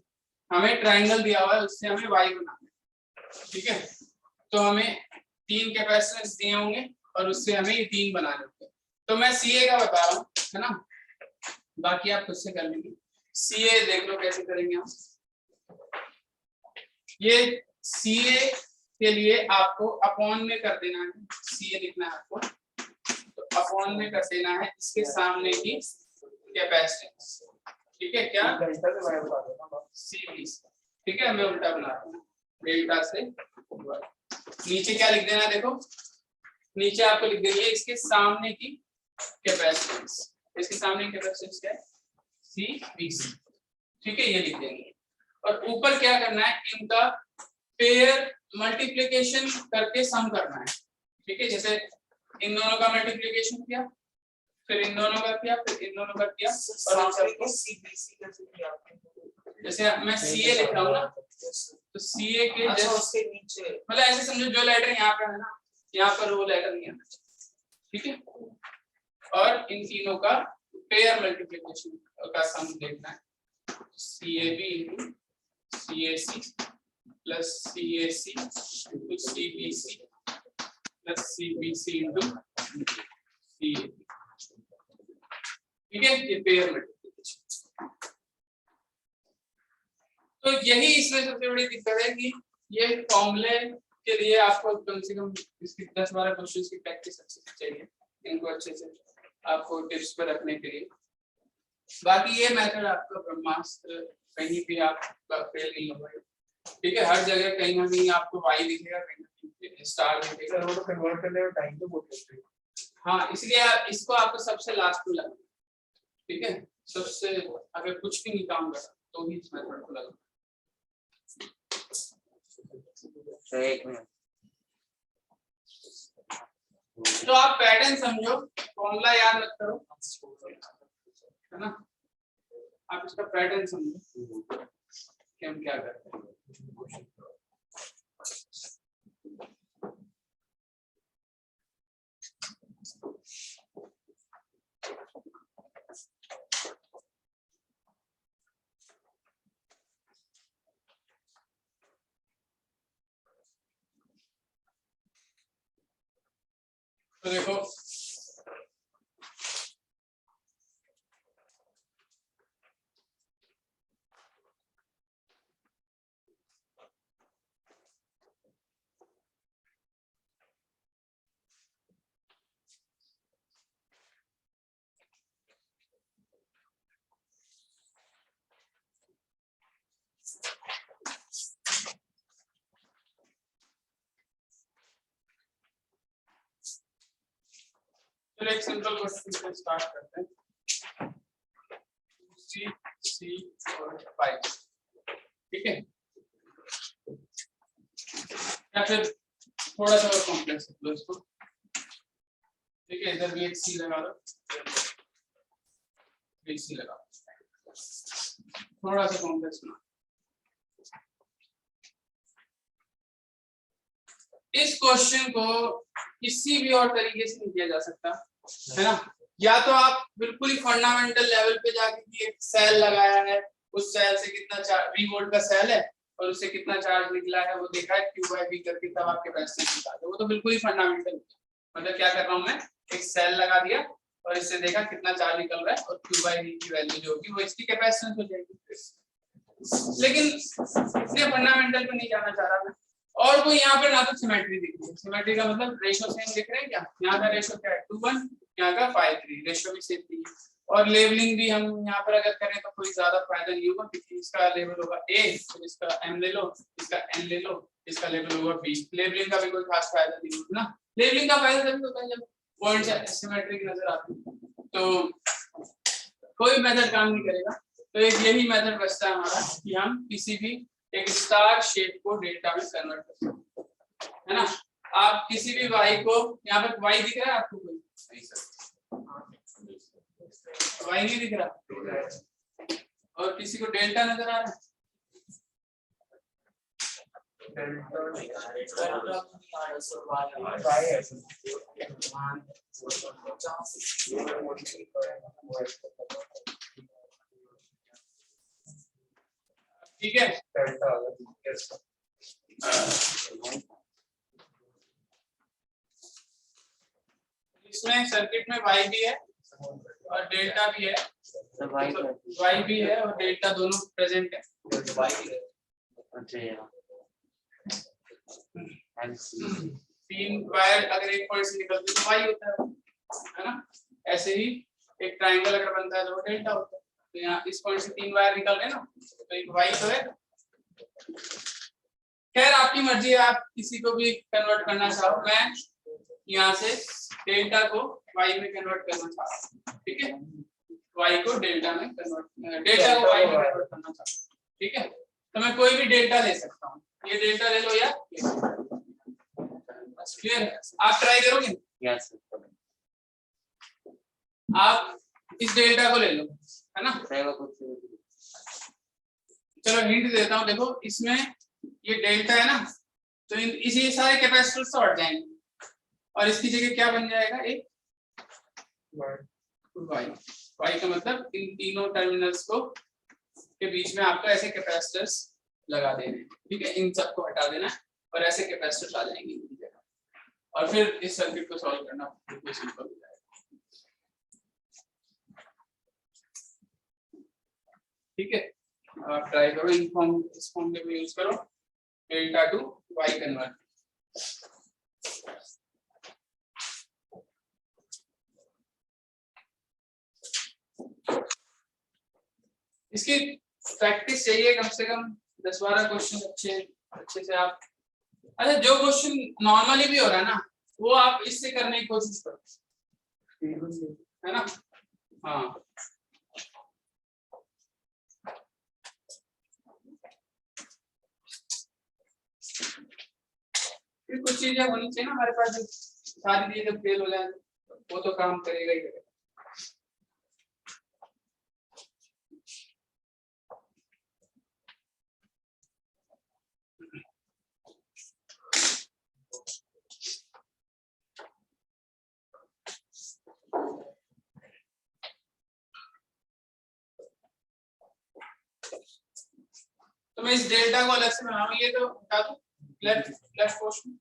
हमें ट्रायंगल दिया हुआ है, उससे हमें y बनाना है। ठीक है, तो हमें 3 कैपेसिटेंस दिए होंगे और उससे हमें ये 3 बनाने होंगे। तो मैं CA का बता रहा हूँ, है ना, बाकी आप खुद से कर लेंगे। CA देख लो कैसे करेंगे हम। ये CA के लिए आपको अपॉन में कर देना है, CA लिखना है आपको, तो अपॉन में कर देना है इसके सामने की कैपेसिटेंस। ठीक है, क्या CB। ठीक है, मैं उल्टा बना रहा हूँ, डेल्टा से नीचे क्या लिख देना, देखो नीचे आपको लिख देंगे इसके सामने की कैपेसिटेंस। इसके सामने कैपेसिटेंस क्या है, CBC। ठीक है, ये लिख देंगे। और ऊपर क्या करना है, इनका पेयर मल्टीप्लिकेशन करके सम करना है, ठीक है। जैसे इन दोनों का मल्टीप्लिकेशन किया, फिर इन दोनों का किया, फिर इन दोनों का किया, और इन सबको सीबीसी कैसे किया आपने? जैसे मैं CA लिख रहा हूँ ना, तो CA के अच्छा जस्ट उसके नीचे मतलब ऐसे समझो जो लेटर यहाँ पे है ना, यहाँ पर वो लेटर नहीं है, ठीक है। और इन तीनों का पेयर मल्टीप्लिकेशन का सम देखना है, CAB into CAC plus CAC into CBC plus CBC into CAB, ठीक है, ये पेयर मल्टीप्लिकेशन। तो यही इसमें सबसे बड़ी दिक्कत है कि ये फॉर्मूले के लिए आपको कम से कम इसकी 10-12 क्वेश्चंस की प्रैक्टिस अच्छे से चाहिए, इनको अच्छे से आपको टिप्स पर रखने के लिए। बाकी ये मेथड आपका ब्रह्मास्त्र, कहीं भी आप फेल नहीं होगा, ठीक है। हर जगह कहीं ना कहीं आपको वाई दिखेगा, कहीं ना कहीं स्टार दिखेगा, सर वो तो कन्वर्ट करने में टाइम तो बहुत लगता है। हाँ, इसलिए इसको आपको सबसे लास्ट में लगाना, ठीक है। सबसे अगर कुछ भी नहीं काम कर तो ही इस मेथड को लगाना। एक मिनट, तो आप पैटर्न समझो, फॉर्मूला याद मत करो, है ना। आप इसका पैटर्न समझो कि हम क्या करते हैं। तो देखो चलो एक सिंपल क्वेश्चन से स्टार्ट करते हैं। C और 5, ठीक है, या फिर थोड़ा सा और कॉम्प्लेक्स है इसको, ठीक है। इधर भी एक C लगा दो, एक C लगा दो, थोड़ा सा कॉम्प्लेक्स बना। इस क्वेश्चन को किसी भी और तरीके से नहीं किया जा सकता, है ना। या तो आप बिल्कुल ही फंडामेंटल लेवल पे जाके एक सेल लगाया है, उस सेल से कितना चार्ज, V वोल्ट का सेल है और उससे कितना चार्ज निकला है वो देखा है Q/V करके, तब आपके कैपेसिटेंस निकाल दो, वो तो बिल्कुल ही फंडामेंटल। मतलब क्या कर रहा हूं मैं, एक सेल लगा दिया और इससे देखा कितना चार्ज निकल रहा है और Q/V की वैल्यू जो होगी वो इसकी कैपेसिटेंस हो जाएगी। लेकिन इतने फंडामेंटल पे नहीं जाना चाह रहा मैं। और कोई यहाँ पे ना तो सिमेट्री दिख रही है, सिमेट्री का मतलब रेशो सेम दिख रहे हैं क्या, यहाँ का रेशो क्या है 2:1, यहाँ का 5:3, रेशो भी सेम नहीं है। और लेवलिंग भी हम यहाँ पर अगर करें तो कोई ज्यादा फायदा नहीं होगा, क्योंकि इसका लेवल होगा A, तो इसका M ले लो, इसका N ले लो, इसका लेवल होगा B। लेवलिंग का भी कोई खास फायदा नहीं होगा ना। लेवलिंग का फायदा तभी होता है जब पॉइंट सिमेट्रिक नजर आते हैं, तो कोई मेथड काम नहीं करेगा। तो एक यही मेथड बचता है हमारा कि हम किसी भी एक स्टार शेप को डेल्टा में कन्वर्ट कर सकते हैं, है ना। आप किसी भी y को, यहाँ पर y दिख रहा है आपको, कोई y नहीं दिख रहा, और किसी को डेल्टा नजर आ रहा है, ठीक है। इसमें सर्किट में y भी है और डेल्टा भी है, y भी है और डेल्टा दोनों प्रेजेंट है। तीन वायर अगर एक पॉइंट से निकलते तो y होता है ना। ऐसे ही एक ट्रायंगल अगर बनता है तो डेल्टा होता है। तो यहाँ इस पॉइंट से 3 वायर निकल रहे हैं ना, तो एक y तो है। खैर आपकी मर्जी है, आप किसी को भी कन्वर्ट करना चाहो। मैं यहाँ से डेल्टा को y में कन्वर्ट करना चाहता हूँ, ठीक है। y को डेल्टा में कन्वर्ट, डेल्टा को y में कन्वर्ट करना चाहता हूँ, ठीक है। तो मैं कोई भी डेल्टा ले सकता हूँ, ये डेल्टा ले लो या बस क्लियर है। आप ट्राई करोगे, यस आप इस डेल्टा को ले लो, है ना। चलो हिंट देता हूँ, देखो इसमें ये डेल्टा है ना, तो इसी सारे कैपेसिटर से हट जाएंगे और इसकी जगह क्या बन जाएगा, एक वाई। वाई का मतलब इन तीनों टर्मिनल्स को के बीच में आपको ऐसे कैपेसिटर्स लगा देने हैं, ठीक है। इन सबको हटा देना और ऐसे कैपेसिटर्स आ जाएंगे इनकी जगह, और फिर इस सर्किट को सॉल्व करना बिल्कुल सिंपल हो जाएगा, ठीक है। आप ट्राई करो, इस फॉर्म के यूज करो, डेल्टा टू वाई कन्वर्ट। इसकी प्रैक्टिस चाहिए कम से कम 10-12 क्वेश्चन अच्छे से आप। अच्छा, जो क्वेश्चन नॉर्मली भी हो रहा है ना, वो आप इससे करने की कोशिश करो, है ना। हाँ फिर कुछ चीजें होनी चाहिए ना हमारे पास, जो सारी चीजें फेल हो जाए वो तो काम करेगा ही करेगा। तो मैं इस डेल्टा को अलग से बनाऊं, ये तो बता दूं लेफ्ट पोर्शन।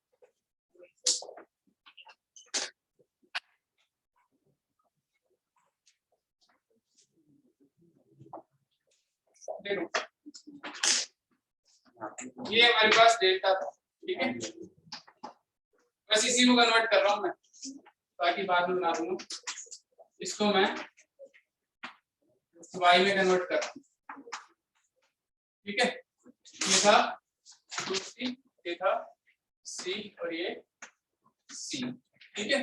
देखो ये हमारे पास डेल्टा था, ठीक है। बस इसी को कन्वर्ट कर रहा हूं मैं, ताकि बाद में बना दूंगा। इसको मैं y में कन्वर्ट कर रहा हूं, ठीक है। ये था 2c, ये था c और ये c, ठीक है।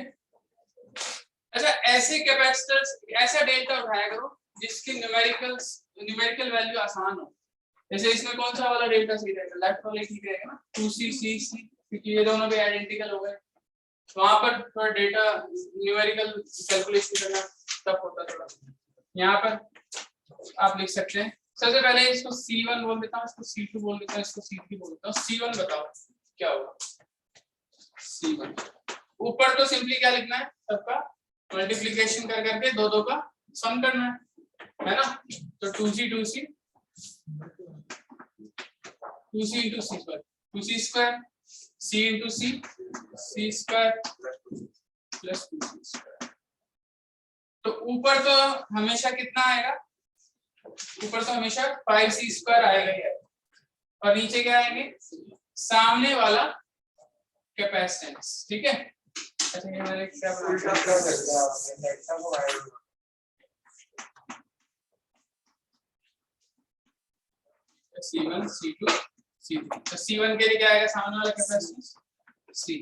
अच्छा, ऐसे कैपेसिटर्स, ऐसा डेल्टा उठाया करो जिसकी न्यूमेरिकल वैल्यू आसान हो। जैसे इसमें कौन सा वाला डेल्टा सही रहेगा, लेफ्ट वाला ठीक रहेगा ना, 2c c, क्योंकि ये दोनों भी आइडेंटिकल हो गए। वहां पर थोड़ा डेटा न्यूमेरिकल कैलकुलेशन करना टफ होता थोड़ा। यहाँ पर आप लिख सकते हैं, सबसे पहले इसको C1 बोल देता हूँ, इसको C2 बोल देता हूँ, इसको C3 बोल देता हूँ। C1 बताओ क्या होगा। C1 ऊपर तो सिंपली क्या लिखना है, सबका मल्टीप्लिकेशन कर करके दो का सम करना है ना। तो 2c into c square, 2c square, c into c square plus 2c square. तो ऊपर तो हमेशा कितना आएगा, ऊपर तो हमेशा 5c स्क्वायर आएगा ही, और नीचे क्या आएंगे, सामने वाला कैपेसिटेंस, ठीक है। अच्छा, ये मैंने क्या C1 C2 C3, तो C1 के लिए क्या आएगा, सामने वाला कैपेसिटेंस C,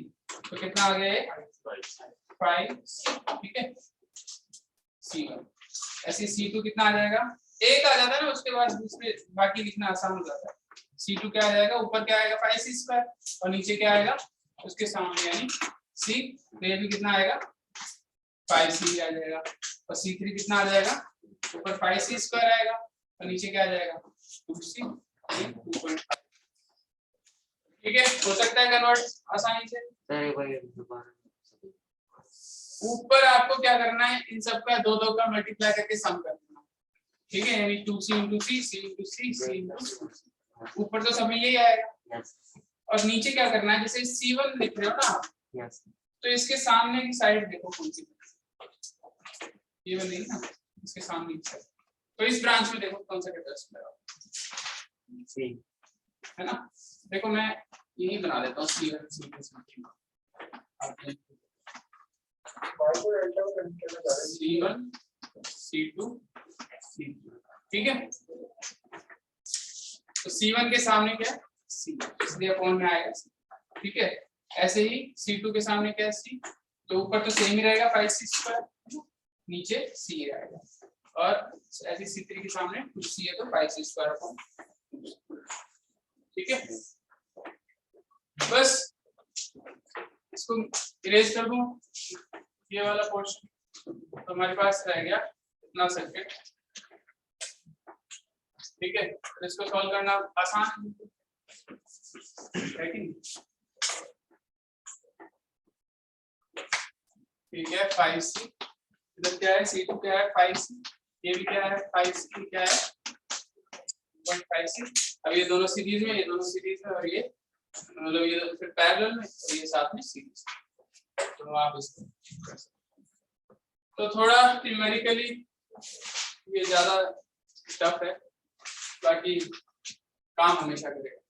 तो कितना आ गया ये 5, ठीक है। C1 ऐसे C2 कितना आ जाएगा, एक आ जाता है ना, उसके बाद दूसरे बाकी लिखना आसान हो जाता है। C2 क्या आ जाएगा, ऊपर क्या आएगा 5c स्क्वायर और नीचे क्या आएगा उसके सामने यानी C, तो ये भी कितना आएगा 5c आ जाएगा। और C3 कितना आ जाएगा, ऊपर 5c स्क्वायर आएगा और नीचे क्या आ जाएगा 2c, 2.5, ठीक है। हो सकता है कन्वर्ट आसानी से। ऊपर आपको क्या करना है, इन सब का दो का मल्टीप्लाई करके सम करना, ठीक है। यानी 2c into c, c into c, c into c, ऊपर तो सब में यही आएगा। और नीचे क्या करना है, जैसे C1 लिख रहे हो ना आप, तो इसके सामने की साइड देखो कौन सी, ये वाली ना, इसके सामने की साइड। तो इस ब्रांच में देखो कौन सा कैपेसिटर है ना। देखो मैं यही बना देता हूँ C1 C2 C2 C3, ठीक है। तो C1 के सामने क्या है C, इसलिए अपॉन में आएगा C, ठीक है। ऐसे ही C2 के सामने क्या है C, तो ऊपर तो सेम ही रहेगा 5c स्क्वायर, नीचे C रहेगा। और ऐसे C3 के सामने कुछ C है तो 5c स्क्वायर अपॉन, ठीक है। बस इसको इरेज कर दूं ये वाला पोर्शन, तो हमारे पास रह गया इतना सर्किट। ठीक है, तो इसको सॉल्व करना आसान है कि नहीं? ठीक है 5C, इधर क्या है C2 क्या है 5C, ये भी क्या है 5C, क्या है 1.5C। अब ये दोनों सीरीज में, ये दोनों सीरीज में, और ये मतलब ये फिर पैरेलल में और ये साथ में सीरीज। तो आप इसको तो थोड़ा न्यूमेरिकली ये ज्यादा टफ है, बाकी काम हमेशा करेगा,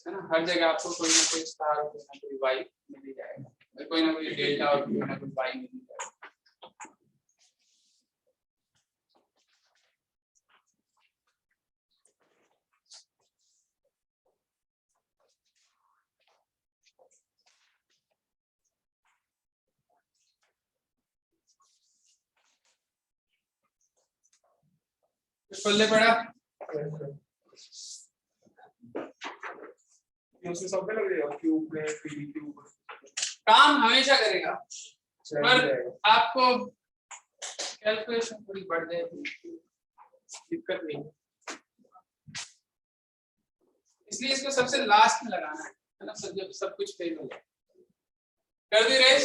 है ना। हर जगह आपको कोई ना कोई स्टार और कोई ना कोई वाई मिल ही जाएगा, कोई ना कोई डेल्टा और कोई ना कोई वाई मिल ही जाएगा। खोलने पड़ा उसमें सब पे लगेगा क्यूब में पी क्यूब काम हमेशा करेगा, चल पर जाएगा। आपको कैलकुलेशन थोड़ी बढ़ जाएगी, दिक्कत नहीं, इसलिए इसको सबसे लास्ट में लगाना है ना, सब कुछ फेल हो जाए। कर दी रेस,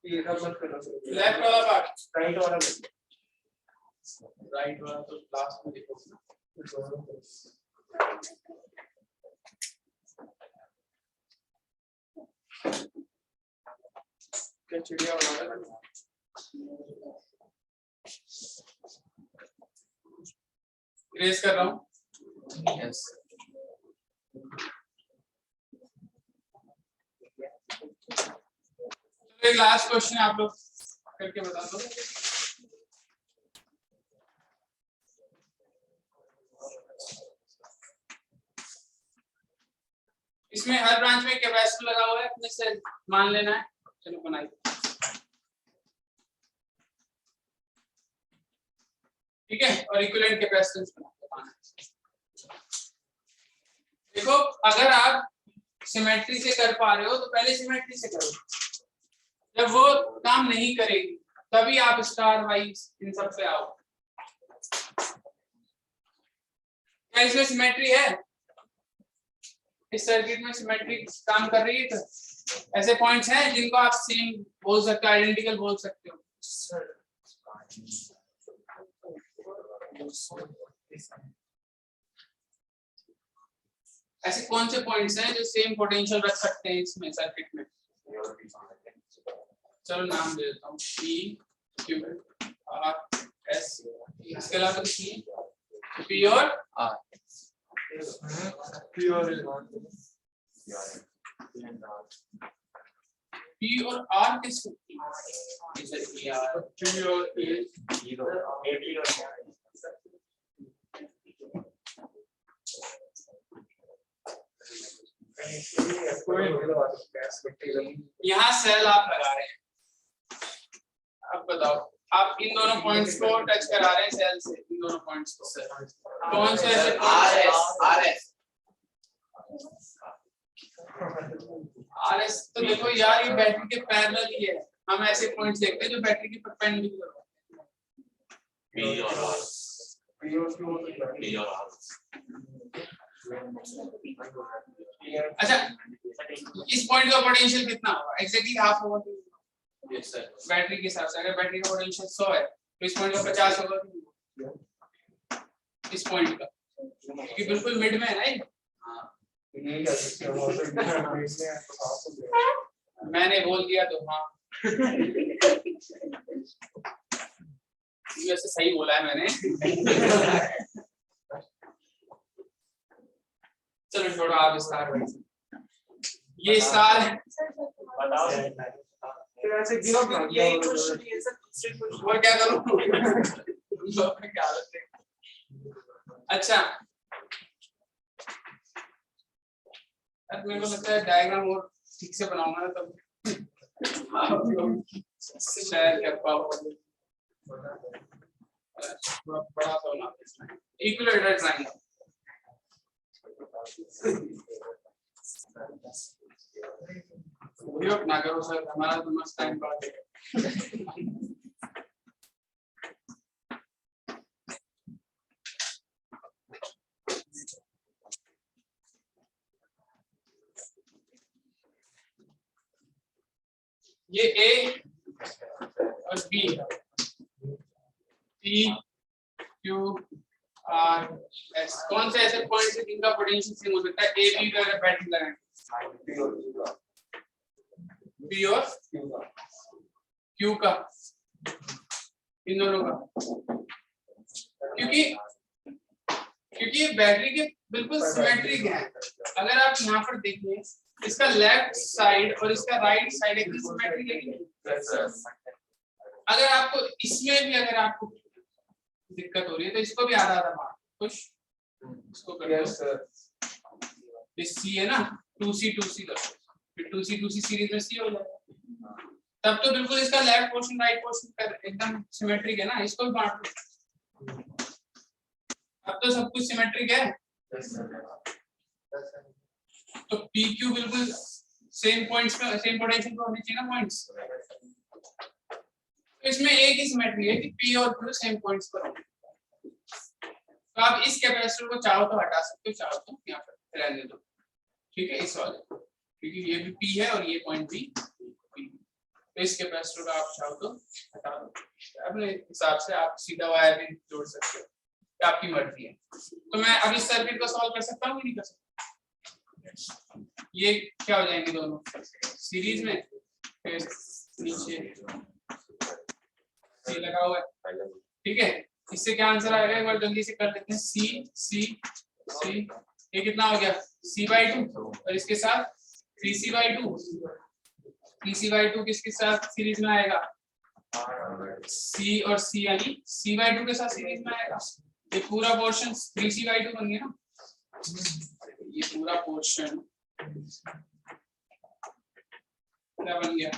ये सब मत करना सर, लेफ्ट वाला पार्ट, राइट वाला राइट वाला तो लास्ट में देखो ना। क्या चिड़िया बना रहा है, रेस कर रहा हूँ। यस एक लास्ट क्वेश्चन आप लोग करके बता दो। इसमें हर ब्रांच में कैपेसिटर लगा हुआ है, अपने से मान लेना है। चलो बनाइए। ठीक है, और इक्विवेलेंट कैपेसिटेंस बताना है। देखो अगर आप सिमेट्री से कर पा रहे हो तो पहले सिमेट्री से करो, जब वो काम नहीं करेगी तभी आप स्टार वाइज इन सब पे आओ। क्या इसमें सिमेट्री है? इस सर्किट में सिमेट्री काम कर रही है? तो ऐसे पॉइंट्स हैं जिनको आप सेम बोल सकते हो, आइडेंटिकल बोल सकते हो। ऐसे कौन से पॉइंट्स हैं जो सेम पोटेंशियल रख सकते हैं इसमें सर्किट में? चलो नाम दे देता हूँ, P, Q, R, S। इसके अलावा कुछ नहीं, P और R। P और P और R किस यहाँ सेल आप लगा रहे हैं, अब बताओ आप इन दोनों पॉइंट्स को टच करा रहे हैं सेल से, इन दोनों पॉइंट्स को कौन से ऐसे RS तो देखो यार ये बैटरी के पैरेलल ही है, हम ऐसे पॉइंट्स देखते हैं जो बैटरी के परपेंडिकुलर होते हैं। अच्छा इस पॉइंट का पोटेंशियल कितना होगा? एग्जैक्टली हाफ होगा बैटरी के हिसाब से। अगर बैटरी का पोटेंशियल 100 है तो इस पॉइंट का 50 होगा, इस पॉइंट का, क्योंकि बिल्कुल मिड में है ना। मैंने बोल दिया तो हाँ वैसे सही बोला है मैंने। चलो छोड़ो आप स्टार, ये स्टार है। और क्या करूं? अच्छा मेरे को लगता है डायग्राम और ठीक से बनाऊंगा तब शायद कर पाऊंगा। बड़ा सा बना इक्विवेलेंट ट्रायंगल। ना करो सर, हमारा तो मस्त टाइम पास है। ये ए और बी है, पी क्यू आर एस। कौन से ऐसे पॉइंट्स है जिनका पोटेंशियल सेम हो सकता है? ए बी का अगर बैटिंग लगाएं, बी और क्यू का, इन दोनों का, क्योंकि ये बैटरी के बिल्कुल सिमेट्रिक है। अगर आप यहाँ पर देखें, इसका लेफ्ट साइड और इसका राइट साइड एकदम सिमेट्रिक है कि नहीं? अगर आपको इसमें भी अगर आपको दिक्कत हो रही है तो इसको भी आधा आधा मार खुश, इसको कर दो। ये सी है ना, 2C 2C कर, फिर 2C 2C सीरीज में सी हो जाएगा। तब तो बिल्कुल इसका लेफ्ट पोर्शन राइट पोर्शन एकदम सिमेट्रिक है ना, इसको भी बांट दो। अब तो सब कुछ सिमेट्रिक है। तो पी क्यू बिल्कुल सेम पॉइंट्स पे, सेम पोटेंशियल पे होने चाहिए ना पॉइंट्स। तो इसमें एक ही सिमेट्री है कि पी और क्यू सेम पॉइंट्स पर होंगे। तो आप इस कैपेसिटर को चाहो तो हटा सकते हो, चाहो तो यहाँ पर रहने दो, ठीक है, इस वाले, क्योंकि ये भी पी है और ये पॉइंट भी पी। तो इस कैपेसिटर को आप चाहो तो हटा दो, अपने हिसाब से आप सीधा वायर भी जोड़ सकते हो, आपकी मर्जी है। तो मैं अब इस सर्किट को सॉल्व कर सकता हूँ कि नहीं कर सकता? ये क्या हो जाएंगे दोनों सीरीज में, फिर नीचे सी लगा हुआ है, ठीक है। इससे क्या आंसर आएगा एक बार जल्दी से कर लेते हैं। सी सी सी, ये कितना हो गया? C/2 और इसके साथ 3C/2। 3C/2 किसके साथ सीरीज में आएगा? C और C, यानी C/2 के साथ सीरीज में आएगा। ये पूरा पोर्शन 3C/2 बन गया ना, ये पूरा पोर्शन क्या बन गया?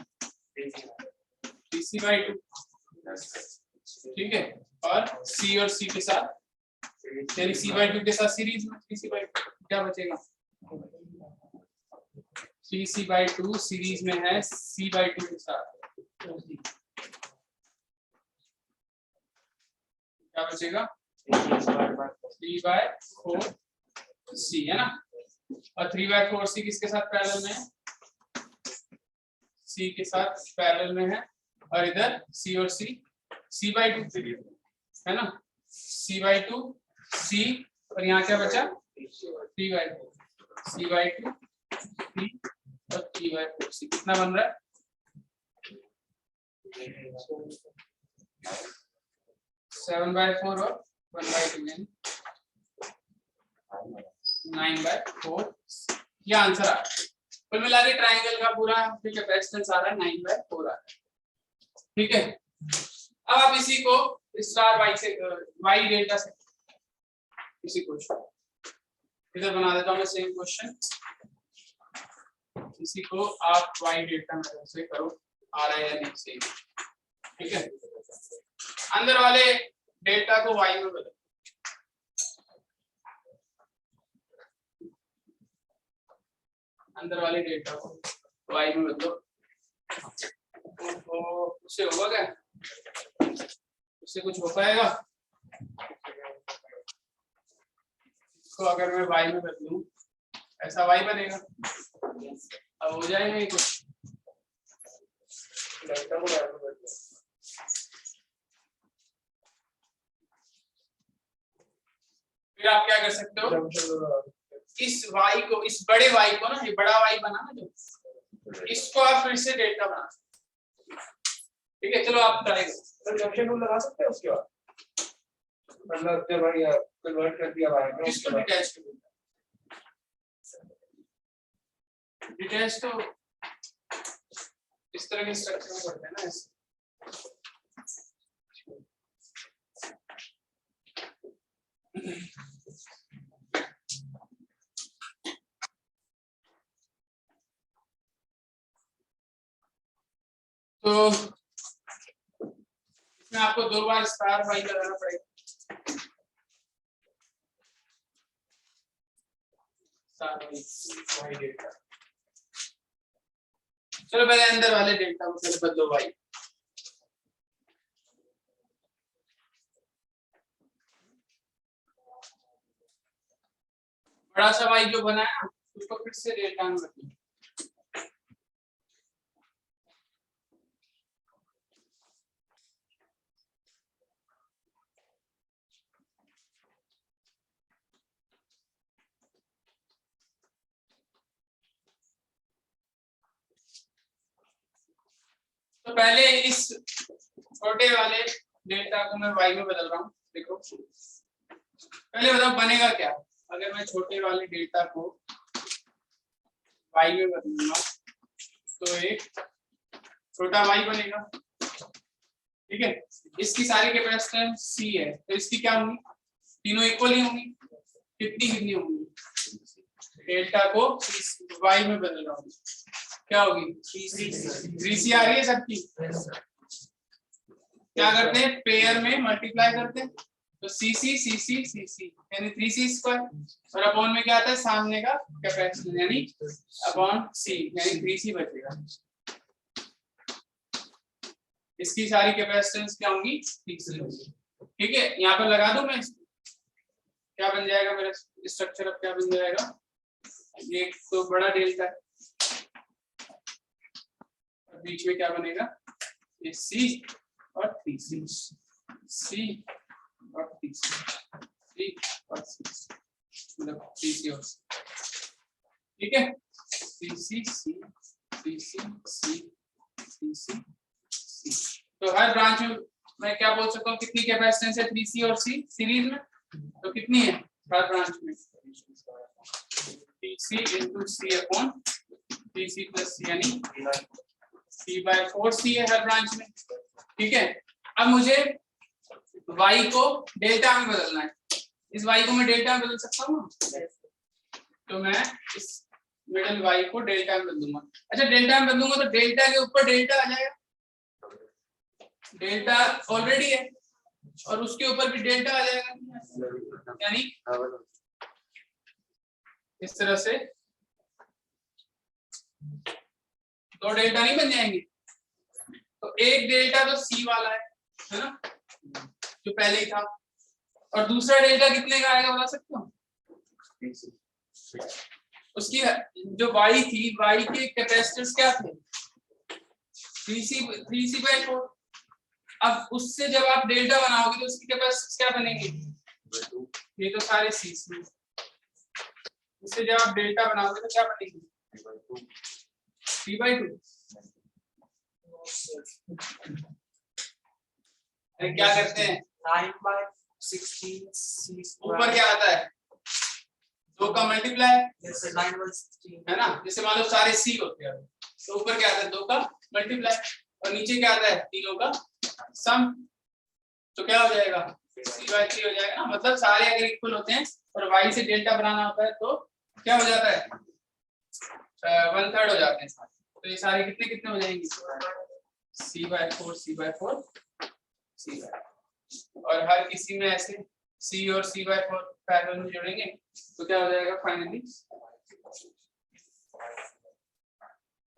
3C/2, ठीक है। और C और C के साथ, यानी C/2 के साथ सीरीज में 3C/2, क्या बचेगा? 3C/2 सीरीज में है C/2 के साथ, क्या बचेगा? 3/4C है ना। और 3/4C किसके साथ पैरेलल में है? C के साथ पैरेलल में है। और इधर C और C, C/2 है ना, C/2 C, और यहाँ क्या बचा? 3/4 C/2 C और 3/4C, कितना बन रहा है? 7/4 और 1/2 9/4, ये आंसर आ रहा है। कुल मिला के ट्राइंगल का पूरा जो कैपेसिटेंस आ रहा है 9/4 आ रहा है, ठीक है। अब आप इसी को स्टार वाई से, वाई डेल्टा से, इसी क्वेश्चन इधर बना देता हूँ मैं सेम क्वेश्चन। इसी को आप वाई डेल्टा में से करो, आ रहा है या नहीं सही, ठीक है। अंदर वाले डेल्टा को वाई में बदलो, अंदर वाले डेल्टा को वाई में बदलो। तो उससे होगा क्या? उससे कुछ हो पाएगा? इसको अगर मैं वाई में बदलूं, ऐसा वाई बनेगा। अब हो जाएगा ये कुछ, फिर आप क्या कर सकते हो? इस वाई को, इस बड़े वाई को ना, ये बड़ा वाई बना ना जो, इसको आप फिर से डेल्टा बना सकते, ठीक है। चलो आप ट्राई करो। जंक्शन रूल लगा सकते हैं उसके बाद, मतलब जब कन्वर्ट कर दिया वाई में, किसको डिटैच कर दिया? डिटैच तो इस तरह के स्ट्रक्चर में करते हैं ना ऐसे। तो इसमें आपको 2 बार स्टार वाई लगाना पड़ेगा। सारा y डेल्टा। चलो पहले अंदर वाले डेल्टा को पहले बदलो y। बड़ा सा y जो बनाया उसको फिर से डेल्टा में बदलो। तो पहले इस छोटे वाले डेल्टा को मैं y में बदल रहा हूँ। देखो पहले बताओ बनेगा क्या अगर मैं छोटे वाले डेल्टा को y में बदलूंगा, तो एक छोटा y बनेगा, ठीक है। इसकी सारी कैपेसिटेंस c है, तो इसकी क्या होंगी, तीनों इक्वल ही होंगी। कितनी कितनी होंगी, डेल्टा को y में बदल रहा हूँ, क्या होगी 3c आ रही है सबकी। क्या करते हैं पेयर में मल्टीप्लाई करते हैं, तो cc यानी 3c² और अपॉन में क्या आता है सामने का कैपेसिटेंस यानी अपॉन c यानी 3c बचेगा। इसकी सारी कैपेसिटेंस क्या होंगी 3c, ठीक है। यहाँ पर लगा दूं मैं, क्या बन जाएगा मेरा स्ट्रक्चर, अब क्या बन जाएगा, ये तो बड़ा डेल्टा है, बीच में क्या बनेगा ये c और 3c, c और 3c, c और 3c, मतलब 3c और c, ठीक है। 3c c 3c c 3c c। तो हर ब्रांच में मैं क्या बोल सकता हूँ, कितनी कैपेसिटेंस है 3c और c सीरीज में, तो कितनी है हर ब्रांच में 3c into c upon 3c plus c यानी c/4c है हर ब्रांच में, ठीक है। अब मुझे y को डेल्टा में बदलना है, इस y को मैं डेल्टा में बदल सकता हूँ, तो मैं इस मिडिल y को डेल्टा में बदलूंगा। अच्छा डेल्टा में बदलूंगा तो डेल्टा के ऊपर डेल्टा आ जाएगा, डेल्टा ऑलरेडी है और उसके ऊपर भी डेल्टा आ जाएगा, यानी इस तरह से दो डेल्टा नहीं बन जाएंगे। तो एक डेल्टा तो c वाला है ना, जो पहले ही था, और दूसरा डेल्टा कितने का आएगा बता सकते हो, उसकी जो y थी, y के कैपेसिटेंस क्या थे 3c/4। अब उससे जब आप डेल्टा बनाओगे तो उसकी कैपेसिटेंस क्या बनेगी, ये तो सारे c, इससे जब आप डेल्टा बनाओगे तो क्या बनेगी 3/2। क्या करते हैं 9/16 ऊपर क्या आता है 2 का मल्टीप्लाई है है ना, जैसे मान लो सारे c होते हैं तो ऊपर क्या आता है 2 का मल्टीप्लाई और नीचे क्या आता है तीनों का सम, तो क्या हो जाएगा c/3 हो जाएगा ना। मतलब सारे अगर इक्वल होते हैं और y से डेल्टा बनाना होता है तो क्या हो जाता है 1/3 हो जाते हैं, तो ये सारे कितने कितने हो जाएंगे c/4 c/4 c/4, और हर किसी में ऐसे c और c/4 पैरेलल में जोड़ेंगे तो क्या हो जाएगा फाइनली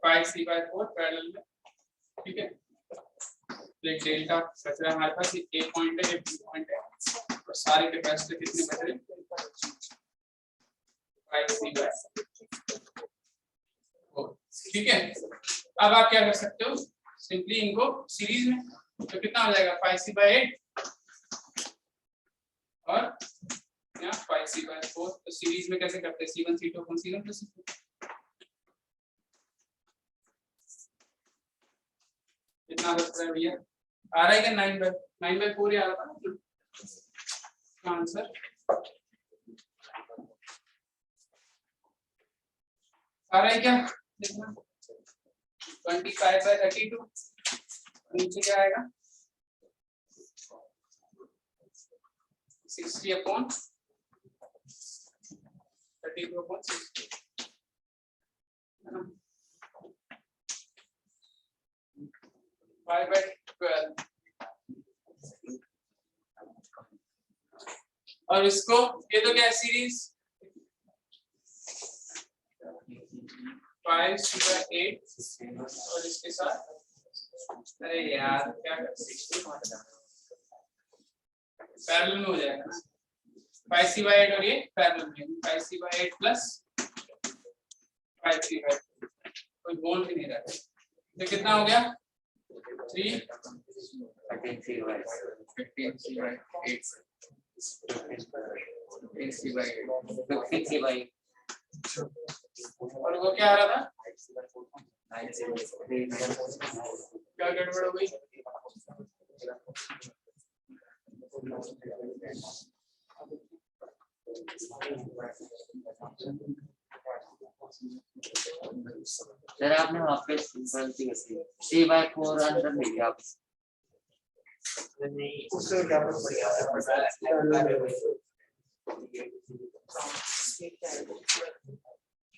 5c/4 पैरेलल में, ठीक है। तो एक डेल्टा बच रहा है हमारे पास, ये a पॉइंट है, ये b पॉइंट है, और सारे कैपेसिटर कितने बच रहे 5c/4, ठीक है। अब आप क्या कर सकते हो, सिंपली इनको सीरीज में, तो कितना हो जाएगा 5c/8 और यहाँ 5c/4, तो सीरीज में कैसे करते हैं c1 c2 अपन c1 plus c2, कितना बच रहा है भैया, आ रहा है क्या 9/4 ही आ रहा था आंसर, आ रहा है क्या देखना 25/32, नीचे क्या आएगा 60/32/60 है ना, 5/12, और इसको ये तो क्या सीरीज 5/8 और इसके साथ, अरे यार क्या कर सकते, पैरेलल में हो जाएगा ना, 5c/8 और ये पैरेलल में 5c/8 प्लस 5c/8, कोई बोल भी नहीं रहा, तो कितना हो गया 3 15c/8 और वो क्या आ रहा था, क्या गड़बड़ हो गई, सर आपने वहाँ पे गलती कर दी, 3/4 अंदर ले गया आप। उससे क्या फर्क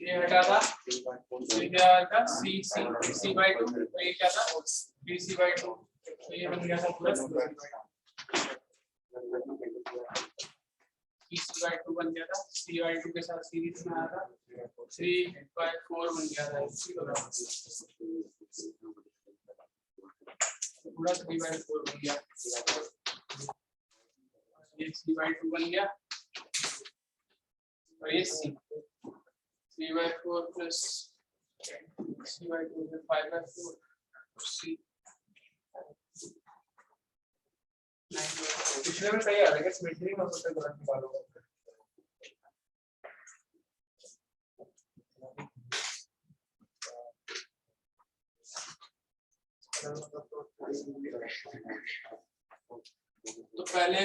ये हटा था, ये क्या था c/2, तो ये क्या था 3c/2, तो ये बन गया था प्लस c/2 बन गया था, c/2 के साथ सीरीज में आया था 3/4 बन गया था, पूरा 3/4 बन गया, ये 3/2 बन गया और ये c 3/4 plus c/2 is 5/4 c 9/4। पिछले में सही आ रहा है, सिमेट्री में उससे गलत निकालोगे। तो पहले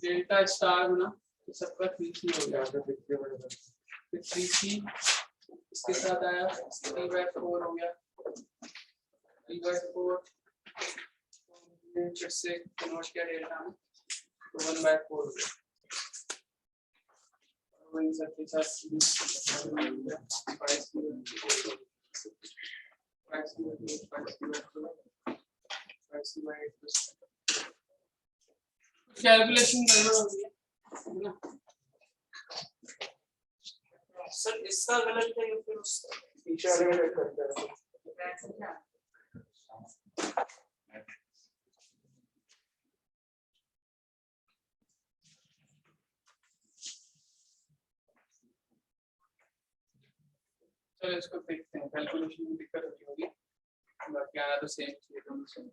डेल्टा स्टार बना तो सबका 3c हो गया, फिर 3c इसके साथ आया 3/4 हो गया, 3/4 से कन्वर्ट किया डेल्टा में तो 1/4 हो गया, वही सबके साथ कैलकुलेशन गड़बड़ हो गई है ना, सर इसका गलत है या फिर उसका? पीछे वाले में चेक करते हैं। चलो इसको देखते हैं, कैलकुलेशन में दिक्कत होती होगी, बाकी आना तो सेम चीज दोनों सेम,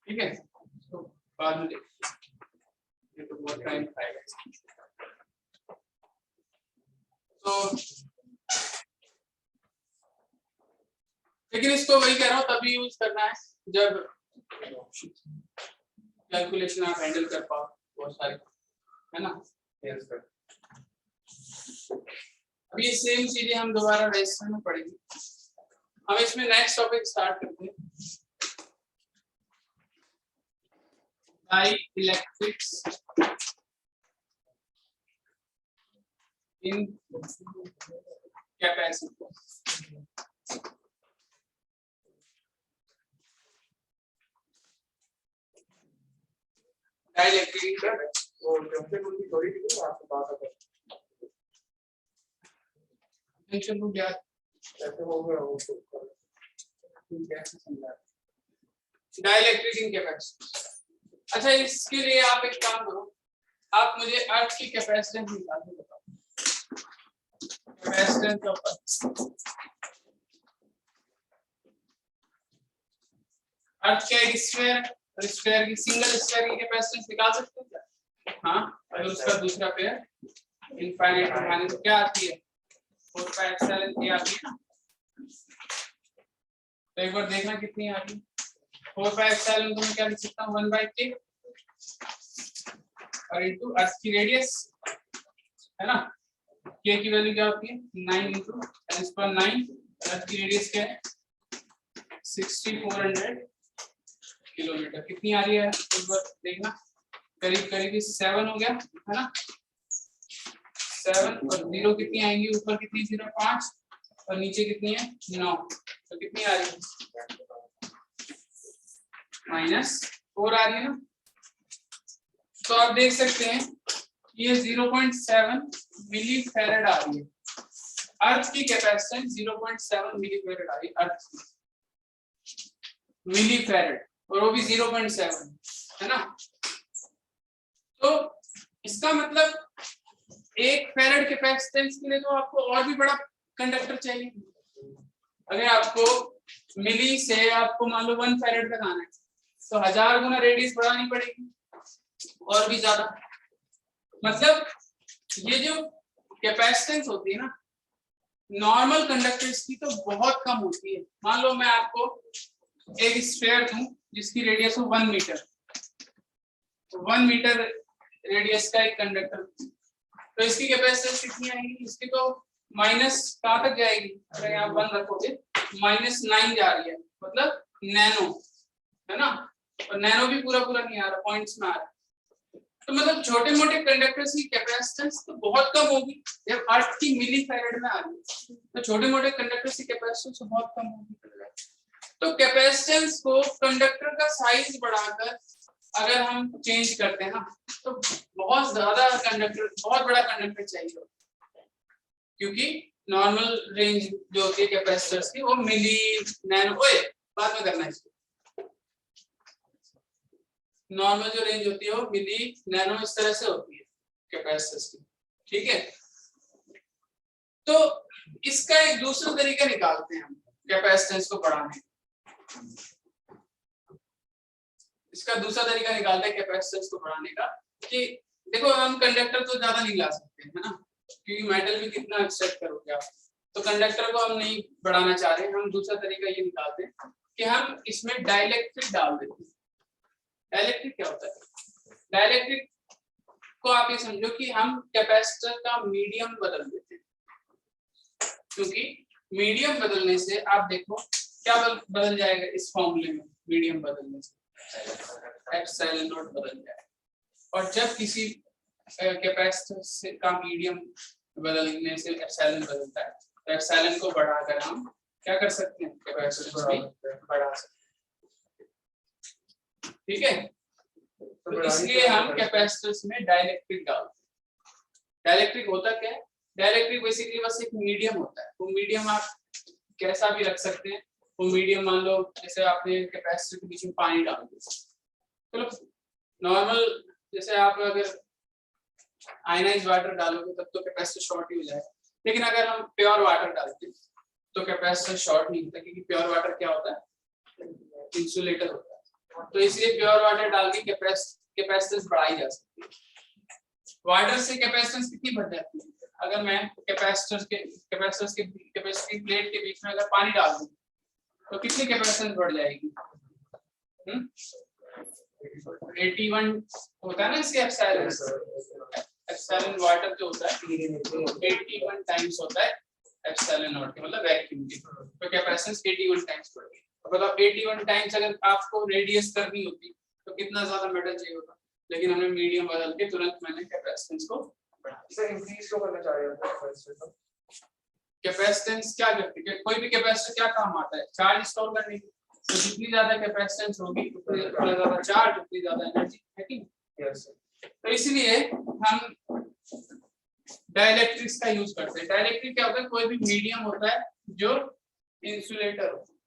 ठीक है, तो बाद में देखते हैं, ये तो बहुत टाइम खाएगा, तो लेकिन इसको वही कह रहा हूँ तभी यूज करना है जब कैलकुलेशन आप हैंडल कर पाओ बहुत सारी, है ना। Yes sir. अब ये सेम चीजें हम दोबारा रजिस्टर में पढ़ेंगे, हम इसमें नेक्स्ट टॉपिक स्टार्ट करते हैं, डाइइलेक्ट्रिक्स इन कैपेसिटर। डाइइलेक्ट्रिक वो जंक्शन उनकी थोड़ी थी ना, आपको बात है जंक्शन को क्या कैसे हो गया वो कैसे समझा, डाइइलेक्ट्रिक इन कैपेसिटर। अच्छा इसके लिए आप एक काम करो, आप मुझे अर्थ की कैपेसिटेंस निकाल के बताओ, कैपेसिटेंस ऑफ अर्थ क्या एक स्फीयर, और स्फीयर की सिंगल स्फीयर की कैपेसिटेंस निकाल सकते हैं क्या? हाँ, अगर उसका दूसरा पेयर इनफाइनाइट उठाने तो क्या आती है 4πε आती है ना, तो एक बार देखना कितनी आ रही है, 4πε को मैं क्या लिख सकता हूँ 1/k और इनटू अर्थ की रेडियस, है ना, k की वैल्यू क्या होती है 9 × 10⁹, अर्थ की रेडियस क्या है 6400 किलोमीटर, कितनी आ रही है एक बार देखना, करीब करीब 7 हो गया, है ना, 7 और 0 कितनी आएंगी, ऊपर कितनी 0 5 और नीचे कितनी है 9, तो कितनी आ रही है -4 आ रही है ना। तो आप देख सकते हैं ये 0.7 मिली फैरेड आ रही है। अर्थ की कैपेसिटेंस 0.7 मिली फैरेड आ रही है, अर्थ की मिली फैरेड, और वो भी 0.7 है ना। तो इसका मतलब एक फैरेड कैपेसिटेंस के लिए तो आपको और भी बड़ा कंडक्टर चाहिए। अगर आपको मिली से आपको मान लो 1 फैरेड तक आना है तो 1000 गुना रेडियस बढ़ानी पड़ेगी और भी ज्यादा। मतलब ये जो कैपेसिटेंस होती है ना नॉर्मल कंडक्टर्स की तो बहुत कम होती है। मान लो मैं आपको एक स्फीयर दूं जिसकी रेडियस हो 1 मीटर, 1 मीटर रेडियस का एक कंडक्टर, तो इसकी कैपेसिटेंस कितनी आएगी? इसकी तो माइनस कहाँ तक जाएगी? अगर यहाँ 1 रखोगे -9 जा रही है, मतलब नैनो, है ना। और नैनो भी पूरा पूरा नहीं आ रहा, पॉइंट्स में आ रहा है। तो मतलब छोटे मोटे कंडक्टर्स की कैपेसिटेंस तो बहुत कम होगी जब अर्थ की मिली फैरेड में आ रही है, तो छोटे मोटे कंडक्टर्स की कैपेसिटेंस तो बहुत कम होगी। तो कैपेसिटेंस को कंडक्टर का साइज बढ़ाकर अगर हम चेंज करते हैं ना तो बहुत ज्यादा कंडक्टर, बहुत बड़ा कंडक्टर चाहिए होता है, क्योंकि नॉर्मल रेंज जो होती है कैपेसिटर्स की वो मिली नैनो, ओए बाद में करना है इसको। नॉर्मल जो रेंज होती है वो मिली नैनो इस तरह से होती है कैपेसिटर्स की, ठीक है। तो इसका एक दूसरा तरीका निकालते हैं हम कैपेसिटेंस को बढ़ाने का। इसका दूसरा तरीका निकालते हैं कैपेसिटेंस को बढ़ाने का कि देखो हम कंडक्टर तो ज्यादा नहीं ला सकते है ना, क्योंकि मेटल भी कितना एक्सट्रैक्ट करोगे आप, तो कंडक्टर को हम नहीं बढ़ाना चाह रहे हैं। हम दूसरा तरीका ये निकालते हैं कि हम इसमें डाइलेक्ट्रिक डाल देते हैं। डाइलेक्ट्रिक क्या होता है? डाइलेक्ट्रिक को आप ये समझो कि हम कैपेसिटर का मीडियम बदल देते हैं, क्योंकि मीडियम बदलने से आप देखो क्या बदल जाएगा इस फॉर्मूले में, मीडियम बदलने से एप्सिलॉन नॉट बदल जाए। और जब किसी कैपेसिटर का मीडियम बदलने से एप्सिलॉन बदलता है तो एप्सिलॉन को बढ़ाकर हम क्या कर सकते हैं? कैपेसिटेंस भी बढ़ा सकते हैं, ठीक है। तो इसलिए हम कैपेसिटर्स में डाइलेक्ट्रिक डालते हैं। डाइलेक्ट्रिक होता क्या है? डाइलेक्ट्रिक बेसिकली बस एक मीडियम होता है। वो मीडियम आप कैसा भी रख सकते हैं। वो मीडियम मान लो जैसे आपने कैपेसिटर के बीच में पानी डाल दिया, चलो नॉर्मल जैसे आप अगर आयनाइज वाटर डालोगे तब तो कैपेसिटर शॉर्ट ही हो जाएगा, लेकिन अगर हम प्योर वाटर डालते हैं तो कैपेसिटर शॉर्ट नहीं होता, क्योंकि प्योर वाटर क्या होता है? इंसुलेटर होता है। तो इसलिए प्योर वाटर डाल के कैपेसिटेंस बढ़ाई जा सकती है। वाटर से कैपेसिटेंस कितनी बढ़ जाती है? अगर मैं कैपेसिटेंस के कैपेसिटी प्लेट के बीच में अगर पानी डाल दूं तो कितनी कैपेसिटेंस बढ़ जाएगी? 81 होता है ना इसके एप्सिलॉन वाटर जो होता है 81 टाइम्स होता है एप्सिलॉन नॉट के, मतलब वैक्यूम की। तो कैपेसिटेंस 81 टाइम्स बढ़ गई। तो मतलब 81 टाइम्स अगर आपको रेडियस करनी होती तो कितना ज्यादा मेटल चाहिए होता, लेकिन हमने मीडियम बदल के तुरंत मैंने कैपेसिटेंस को बढ़ा दिया। इंक्रीज क्यों करना चाह रहे हो कैपेसिटेंस? कैपेसिटेंस क्या करती है? कोई भी कैपेसिटर क्या काम आता है? चार्ज स्टोर करने की। तो जितनी ज्यादा कैपेसिटेंस होगी उतनी ज्यादा चार्ज, उतनी ज्यादा एनर्जी, है कि नहीं? यस। तो इसलिए हम डाइलेक्ट्रिक्स का यूज करते हैं। डाइलेक्ट्रिक क्या होता है? कोई भी मीडियम होता है जो इंसुलेटर होता है,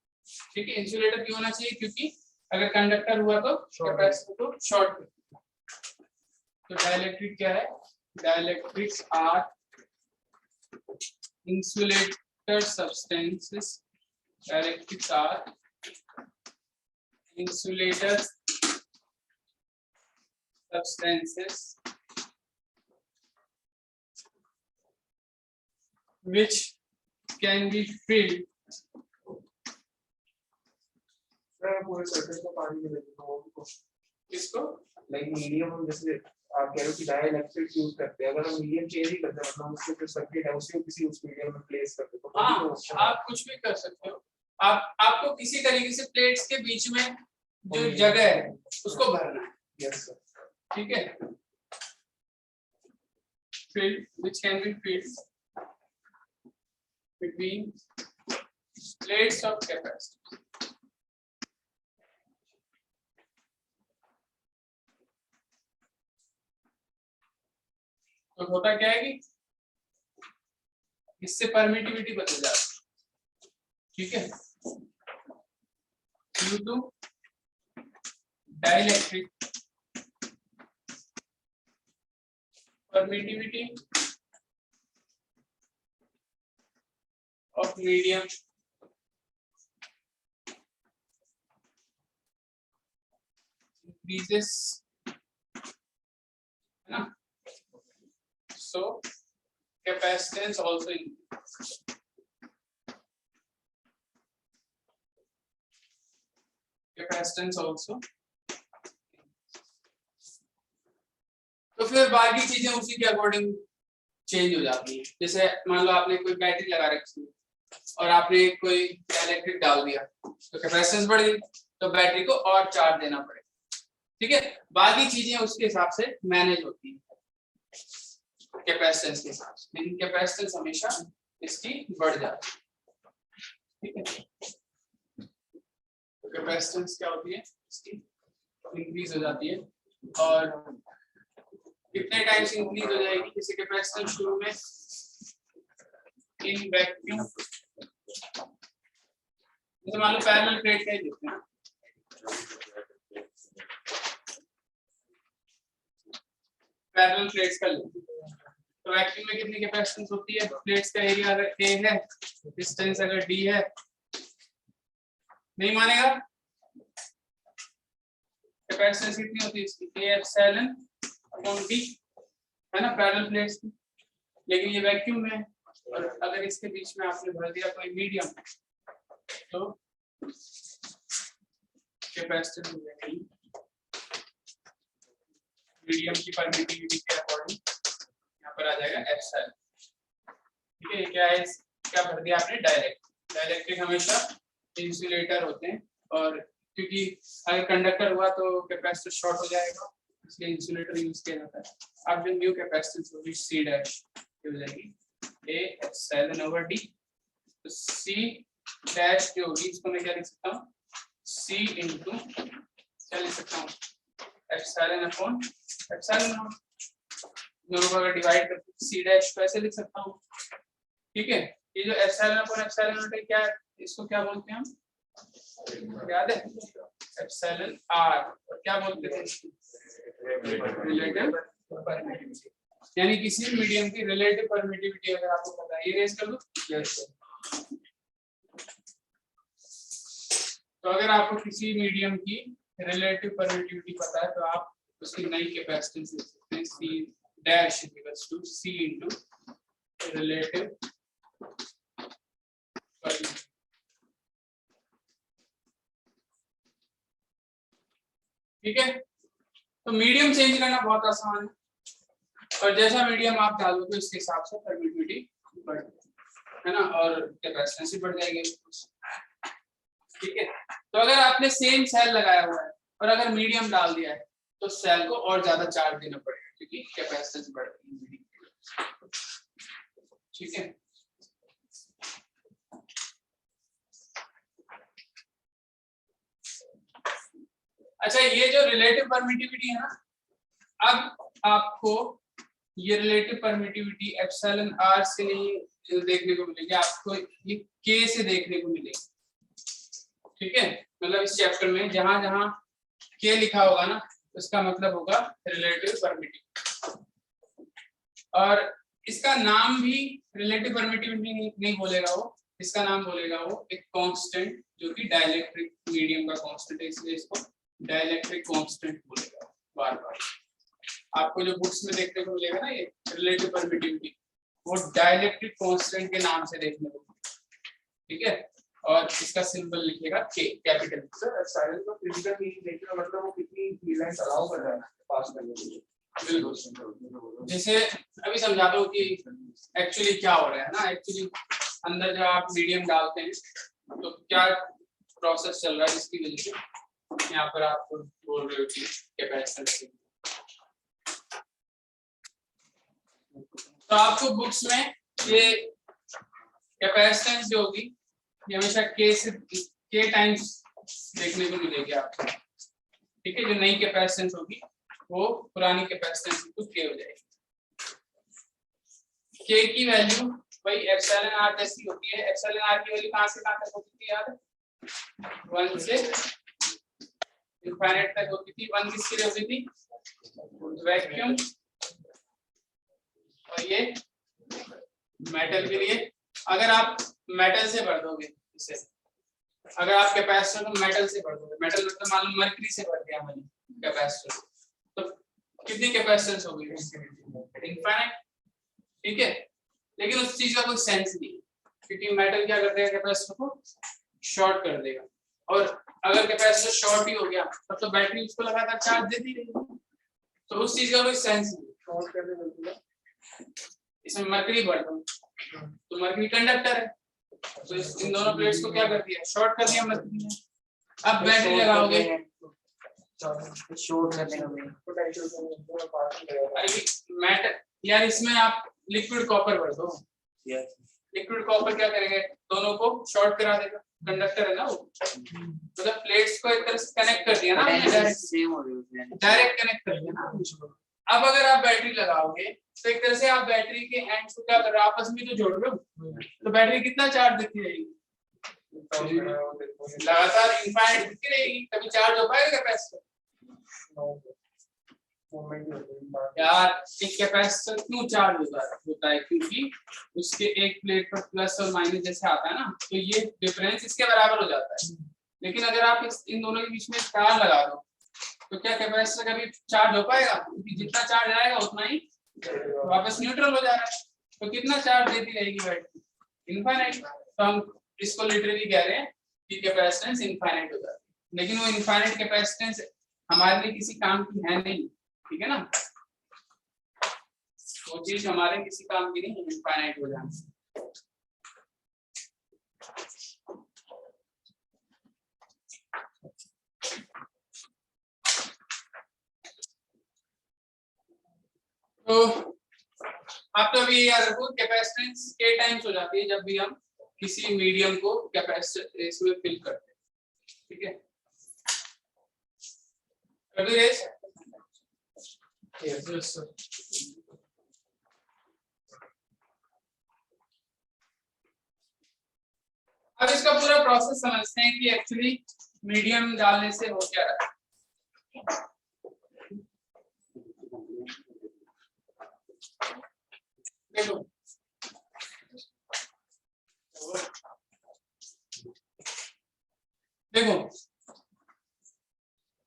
ठीक है। इंसुलेटर क्यों होना चाहिए? क्योंकि अगर कंडक्टर हुआ तो कैपेसिटर को शॉर्ट कर। तो डाइलेक्ट्रिक क्या है? Dielectrics are insulator substances. Dielectrics are insulator substances which can be filled. पूरे सर्फेस को पानी में लेके वो इसको लाइक मीडियम, जैसे आप कह रहे हो कि डाइलेक्ट्रिक यूज करते हैं, अगर हम मीडियम चेंज ही करते हैं मतलब उसके जो सर्किट है उसी को किसी उस मीडियम में प्लेस करते हैं तो हाँ, आप कुछ भी कर सकते हो। आपको किसी तरीके से प्लेट्स के बीच में जो जगह है उसको भरना है। यस सर, ठीक है। Filled, which can be filled between plates of capacitors. तो होता क्या है कि इससे परमिटिविटी बदल जाती है, ठीक है। Due to dielectric permittivity of medium increases, है ना, so capacitance also increases, capacitance also। तो फिर बाकी चीजें उसी के अकॉर्डिंग चेंज हो जाती है। जैसे मान लो आपने कोई बैटरी लगा रखी है और आपने कोई इलेक्ट्रिक डाल दिया तो कैपेसिटेंस बढ़ गई, तो बैटरी को और चार्ज देना पड़ेगा, ठीक है। बाकी चीजें उसके हिसाब से मैनेज होती है कैपेसिटेंस के हिसाब से, लेकिन कैपेसिटेंस हमेशा इसकी बढ़ जाती है, ठीक है। तो कैपेसिटेंस क्या होती है, इसकी इंक्रीज हो जाती है। और कितने टाइम्स इंक्रीज हो जाएगी, जैसे कैपेसिटेंस शुरू में इन वैक्यूम, जैसे मान लो पैरेलल प्लेट का ही देखते हैं, पैरेलल प्लेट्स का लेते हैं तो वैक्यूम में कितनी कैपेसिटेंस होती है, प्लेट्स का एरिया अगर a है, डिस्टेंस अगर d है, नहीं मानेगा, कैपेसिटेंस कितनी होती है इसकी, a एप्सिलॉन अपॉन d, है ना, पैरेलल प्लेट्स की। लेकिन ये वैक्यूम है और अगर इसके बीच में आपने भर दिया कोई मीडियम तो कैपेसिटेंस हो जाएगी मीडियम की परमिटिविटी के अकॉर्डिंग, यहाँ पर आ जाएगा एप्सिलॉन, ठीक है। क्या है, क्या भर दिया आपने, डाइलेक्ट्रिक हमेशा इंसुलेटर होते हैं, और क्योंकि अगर कंडक्टर हुआ तो कैपेसिटर शॉर्ट हो जाएगा, इसलिए इंसुलेटर यूज किया जाता है। अब जो न्यू कैपेसिटेंस होगी C डैश हो जाएगी A एप्सिलॉन ओवर D, तो C डैश जो होगी इसको मैं क्या लिख सकता हूँ, C इनटू क्या लिख सकता हूँ, एप्सिलॉन अपॉन एप्सिलॉन, दोनों को अगर डिवाइड करके C डैश को ऐसे लिख सकता हूँ, ठीक है। ये जो एप्सिलॉन अपॉन एप्सिलॉन है क्या है, इसको क्या बोलते हैं हम, याद है, एप्सिलॉन R, और क्या बोलते थे, रिलेटिव परमिटिविटी, यानी किसी मीडियम की रिलेटिव परमिटिविटी अगर आपको पता है, ये रेज कर दो, यस। तो अगर आपको किसी मीडियम की रिलेटिव परमिटिविटी पता है तो आप उसकी नई कैपेसिटेंस लिख सकते हैं, C dash equals to C into relative permittivity, ठीक है। तो मीडियम चेंज करना बहुत आसान है, और जैसा मीडियम आप डालोगे तो उसके हिसाब से परमिटिविटी बढ़ जाएगी, है ना, और कैपेसिटेंस भी बढ़ जाएगी, ठीक है। तो अगर आपने सेम सेल लगाया हुआ है और अगर मीडियम डाल दिया है तो सेल को और ज्यादा चार्ज देना पड़ेगा क्योंकि कैपेसिटेंस बढ़ गई, ठीक है। अच्छा, ये जो रिलेटिव परमिटिविटी है ना, अब आपको ये रिलेटिव परमिटिविटी एप्सिलॉन R से नहीं देखने को मिलेगी, आपको ये K से देखने को मिलेगी, ठीक है। मतलब इस चैप्टर में जहां जहां K लिखा होगा ना उसका मतलब होगा रिलेटिव परमिटिविटी, और इसका नाम भी रिलेटिव परमिटिविटी नहीं बोलेगा वो, इसका नाम बोलेगा वो एक कांस्टेंट जो कि डाइलेक्ट्रिक मीडियम का कांस्टेंट है, इसलिए इसको डाइलेक्ट्रिक कांस्टेंट बोलेगा बार बार। आपको जो बुक्स में देखने को मिलेगा ना ये रिलेटिव परमिटिविटी, वो डाइलेक्ट्रिक कांस्टेंट के नाम से देखने को मिलेगा, ठीक है। और इसका सिंबल लिखेगा K कैपिटल। सर एप्सिलॉन का फिजिकल मीनिंग देखना मतलब वो कितनी हीट अलाउ कर रहा है पास करने के लिए, बिल्कुल। जैसे अभी समझाता हूँ कि एक्चुअली क्या हो रहा है ना, एक्चुअली अंदर जब आप मीडियम डालते हैं तो क्या प्रोसेस चल रहा है जिसकी वजह से यहाँ पर आप बोल रहे हो कि कैपेसिटेंस। तो आपको बुक्स में ये कैपेसिटेंस जो होगी ये हमेशा K टाइम्स देखने को मिलेगी आपको, ठीक है। जो नई कैपेसिटेंस होगी वो पुरानी कैपेसिटेंस को K हो जाएगी, K की वैल्यू वही एप्सिलॉन r जैसी होती है। एप्सिलॉन r की वैल्यू कहां से कहां तक होती थी यार? 1 से इनफाइनाइट तक होती थी। 1 किसके लिए होती थी? वैक्यूम, और ये मेटल के लिए। अगर आप मेटल से भर दोगे इसे, अगर आप कैपेसिटर को मेटल से भर दोगे, मेटल मतलब मान लो मरकरी से भर दिया मैंने कैपेसिटर, तो कितनी कैपेसिटेंस होगी? इनफाइनाइट। ठीक है, लेकिन उस चीज का कोई सेंस नहीं है, क्योंकि मेटल क्या कर देगा? कैपेसिटर को शॉर्ट कर देगा। और अगर कैपेसिटर शॉर्ट ही हो गया तब तो बैटरी उसको लगातार चार्ज देती रहेगी, तो उस चीज का कोई सेंस नहीं। शॉर्ट करने देती है। इसमें मरकरी भर दो तो मरकरी कंडक्टर है, तो इन दोनों प्लेट्स को क्या कर दिया? शॉर्ट कर दिया मरकरी ने। अब बैटरी लगाओगे, शॉर्ट करने का पोटेंशियल को पास करेगा। अरे मेटल यार, इसमें आप लिक्विड कॉपर भर दो। लिक्विड कॉपर क्या करेंगे? दोनों को शॉर्ट करा देगा, कंडक्टर है ना वो, मतलब प्लेट्स को एक तरह से कनेक्ट कर दिया ना, डायरेक्ट कनेक्ट कर दिया ना। अब अगर आप बैटरी लगाओगे तो एक तरह से आप बैटरी के एंड को क्या कर रहे हो? आपस में तो जोड़ रहे हो, तो बैटरी कितना चार्ज देती रहेगी? लगातार इनफाइनाइट देती रहेगी, कभी चार्ज हो पाएगा कैपेसिटर? यार एक कैपेसिटर क्यों चार्ज होता है? क्योंकि उसके एक प्लेट पर प्लस और माइनस जैसे आता है ना, तो ये डिफरेंस इसके बराबर हो जाता है। लेकिन अगर आप इन दोनों के बीच में तार लगा दो तो क्या कैपेसिटर कभी चार्ज हो पाएगा? क्योंकि जितना चार्ज आएगा उतना ही वापस न्यूट्रल हो जा रहा है, तो कितना चार्ज देती रहेगी बैटरी? इनफाइनाइट। तो हम इसको लिटरली कह रहे हैं कि कैपेसिटेंस इनफाइनाइट हो जाती है, लेकिन वो इनफाइनाइट कैपेसिटेंस हमारे लिए किसी काम की है नहीं, ठीक है ना? वो चीज हमारे किसी काम की नहीं, इनफाइनाइट हो जाना। तो आप तो अभी याद रखो, कैपेसिटेंस के टाइम्स हो जाती है जब भी हम किसी मीडियम को कैपेसिटर इसमें फिल करते हैं, ठीक है? Yes sir. अब इसका पूरा प्रोसेस समझते हैं कि एक्चुअली मीडियम डालने से हो क्या रहा है। देखो देखो,